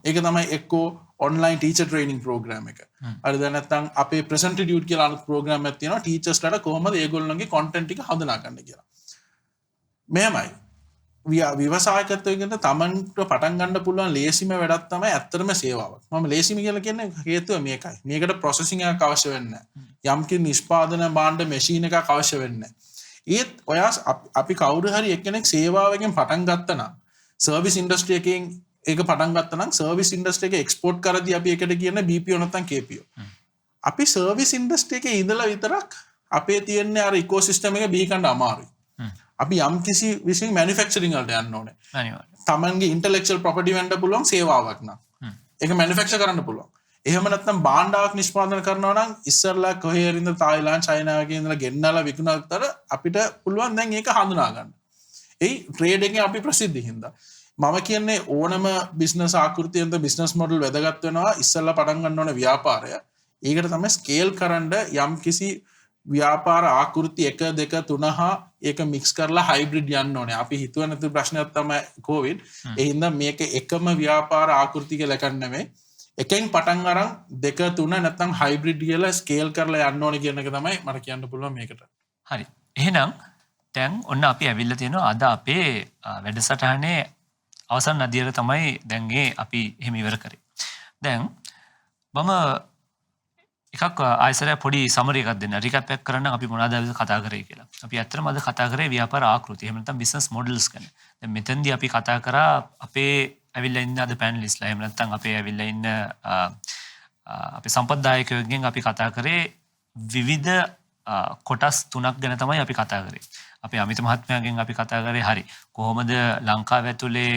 ඒක තමයි එක්කෝ ඔන්ලයින් ටීචර් ට්‍රේනින් ප්‍රෝග්‍රෑම් එක. හරිද? නැත්නම් අපේ ප්‍රසන්ටිටියුට් කියලා අලුත් ප්‍රෝග්‍රෑම් එකක් තියෙනවා ටීචර්ස්ලාට කොහොමද ඒගොල්ලන්ගේ කන්ටෙන්ට් ටික හඳුනා ගන්න කියලා. මෙහෙමයි. විවසායකත්වයකට තමන්ට පටන් ගන්න පුළුවන් ලේසිම වැඩක් තමයි ඇත්තටම සේවාවක්. මම ලේසිම කියලා කියන්නේ හේතුව මේකයි. මේකට ප්‍රොසෙසින් එකක් අවශ්‍ය වෙන්නේ නැහැ. යම්කිසි නිෂ්පාදන භාණ්ඩ මැෂින් එකක් අවශ්‍ය වෙන්නේ නැහැ. ඒත් ඔයා අපි කවුරු හරි එක්කෙනෙක් සේවාවකින් පටන් ගත්තා නම් සර්විස් ඉන්ඩස්ට්‍රි එකකින් ඒක පටන් ගත්තා නම් සර්විස් ඉන්ඩස්ට්‍රි එක එක්ස්පෝර්ට් කරද්දී අපි ඒකට කියන BPO නැත්නම් KPO. අපි සර්විස් ඉන්ඩස්ට්‍රි එකේ ඉඳලා විතරක් අපේ තියෙන අර ඉකෝසිස්ටම් එක බිහි කරන්න අමාරුයි. අපි යම් කිසි විශේෂ මැනුෆැක්චරින් වලට යන්න ඕනේ. අනිවාර්යයෙන්. තමන්ගේ ඉන්ටෙලෙක්චුවල් ප්‍රොපර්ටි වෙන්න පුළුවන් සේවාවක් නම්. ඒක මැනුෆැක්චර් කරන්න පුළුවන්. එහෙම නැත්නම් භාණ්ඩාවක් නිෂ්පාදනය කරනවා නම් ඉස්සරලා කොහේ හරි ඉඳලා තායිලන්ත චයිනාව වගේ ඉඳලා ගෙන්නලා විකුණනතර අපිට පුළුවන් දැන් ඒක හඳුනා ගන්න. ඒ ට්‍රේඩ් එකේ අපි ප්‍රසිද්ධ හින්දා. මම කියන්නේ ඕනම බිස්නස් ආකෘතියෙන්ද බිස්නස් මොඩල් වැදගත් වෙනවා ඉස්සරලා පටන් ගන්න ඕන ව්‍යාපාරය. ඒකට තමයි ස්කේල් කරන්න යම් කිසි ව්‍යාපාර ආකෘති 1 2 3 ඒක මික්ස් කරලා හයිබ්‍රිඩ් යන්න ඕනේ. අපි හිතුව නැති ප්‍රශ්නයක් තමයි කොවිඩ්. ඒ හින්දා මේක එකම ව්‍යාපාර ආකෘති කියලා එකක් නෙමෙයි. එකෙන් පටන් අරන් 2 3 නැත්නම් හයිබ්‍රිඩ් කියලා ස්කේල් කරලා යන්න ඕනේ කියන එක තමයි මට කියන්න පුළුවන් මේකට. හරි. එහෙනම් දැන් ඔන්න අපි ඇවිල්ලා තියෙනවා අද අපේ වැඩසටහනේ අවසන් අදියර තමයි දැන් අපි එහෙම ඉවර කරේ. දැන් මම එකක් ආයසරයක් පොඩි සමරි එකක් දෙන්න. රිකැප් එකක් කරන්න අපි මොනවද අද කතා කරේ කියලා. අපි ඇත්තටම අද කතා කරේ ව්‍යාපාර ආකෘති. එහෙම නැත්නම් බිස්නස් මොඩල්ස් ගැන. දැන් මෙතෙන්දී අපි කතා කරා අපේ ඇවිල්ලා ඉන්න අද පැනලිස්ට්ලා. එහෙම නැත්නම් අපේ ඇවිල්ලා ඉන්න අපේ සම්පත්දායකයන්ගෙන් අපි කතා කරේ විවිධ කොටස් 3ක් ගැන තමයි අපි කතා කරේ. අපේ අමිත මහත්මයාගෙන් අපි කතා කරේ හරි කොහොමද ලංකාව ඇතුලේ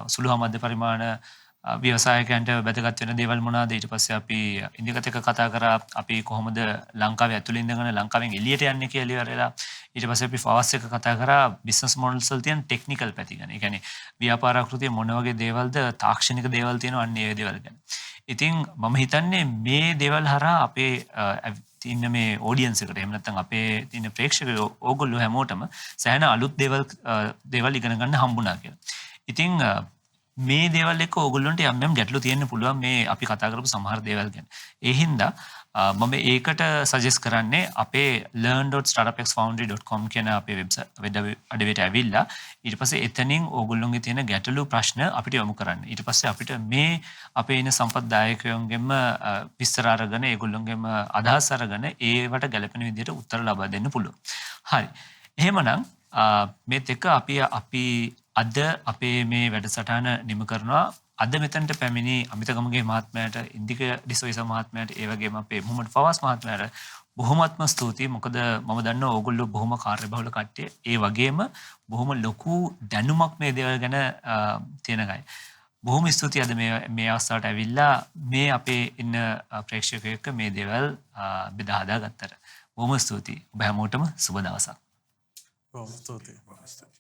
සුළු හා මධ්‍ය පරිමාණ ව්‍යවසායකයන්ට වැදගත් වෙන දේවල් මොනවාද? ඊට පස්සේ අපි ඉන්දිකත් එක කතා කරා අපි කොහොමද ලංකාවේ ඇතුළේ ඉඳගෙන ලංකාවෙන් එළියට යන්නේ කියලා ඉවරලා. ඊට පස්සේ අපි ෆාස්ට් එක කතා කරා බිස්නස් මොඩල්ස් වල තියෙන ටෙක්නිකල් පැති ගැන. ඒ කියන්නේ ව්‍යාපාර ආකෘතිය මොන වගේ දේවල්ද තාක්ෂණික දේවල් තියෙනවා අන්න ඒ දේවල් ගැන. ඉතින් මම හිතන්නේ මේ දේවල් හරහා අපේ ඉන්න මේ ඔඩියන්ස් එකට එහෙම නැත්නම් අපේ ඉන්න ප්‍රේක්ෂකයෝ ඕගොල්ලෝ හැමෝටම සෑහෙන අලුත් දේවල් ඉගෙන ගන්න හම්බුණා කියලා. ඉතින් මේ දේවල් එක්ක ඕගොල්ලන්ට යම් යම් ගැටලු තියෙන්න පුළුවන් මේ අපි කතා කරපු සමහර දේවල් ගැන. ඒ හින්දා මම ඒකට සජෙස්ට් කරන්නේ අපේ learn.startupxfoundry.com කියන අපේ වෙබ්සයිට් අඩවියට ඇවිල්ලා ඊට පස්සේ එතනින් ඕගොල්ලෝගේ තියෙන ගැටලු ප්‍රශ්න අපිට යොමු කරන්න. ඊට පස්සේ අපිට මේ අපේ ඉන්න සම්පත්දායකයන්ගෙම විස්තර අරගෙන ඒගොල්ලෝගෙම අදහස් අරගෙන ඒවට ගැලපෙන විදිහට උත්තර ලබා දෙන්න පුළුවන්. හරි. එහෙමනම් මේත් එක්ක අපි අද අපේ මේ වැඩසටහන නිම කරනවා. අද මෙතනට පැමිණි අමිතගමගේ මහත්මයාට, ඉන්දික ඩිසෝයිස මහත්මයාට, ඒ වගේම අපේ මුහම්මද් ෆවාස් මහත්මයාට බොහොමත්ම ස්තුතියි. මොකද මම දන්නවා ඕගොල්ලෝ බොහොම කාර්යබහුල කට්ටිය. ඒ වගේම බොහොම ලොකු දැනුමක් මේ දේවල් ගැන තියෙන අය. බොහොම ස්තුතියි අද මේ අවස්ථාවට ඇවිල්ලා මේ අපේ ඉන්න ප්‍රේක්ෂකයෝ එක්ක මේ දේවල් බෙදා හදා ගත්තට. බොහොම ස්තුතියි. ඔබ හැමෝටම සුබ දවසක්. බොහොම ස්තුතියි.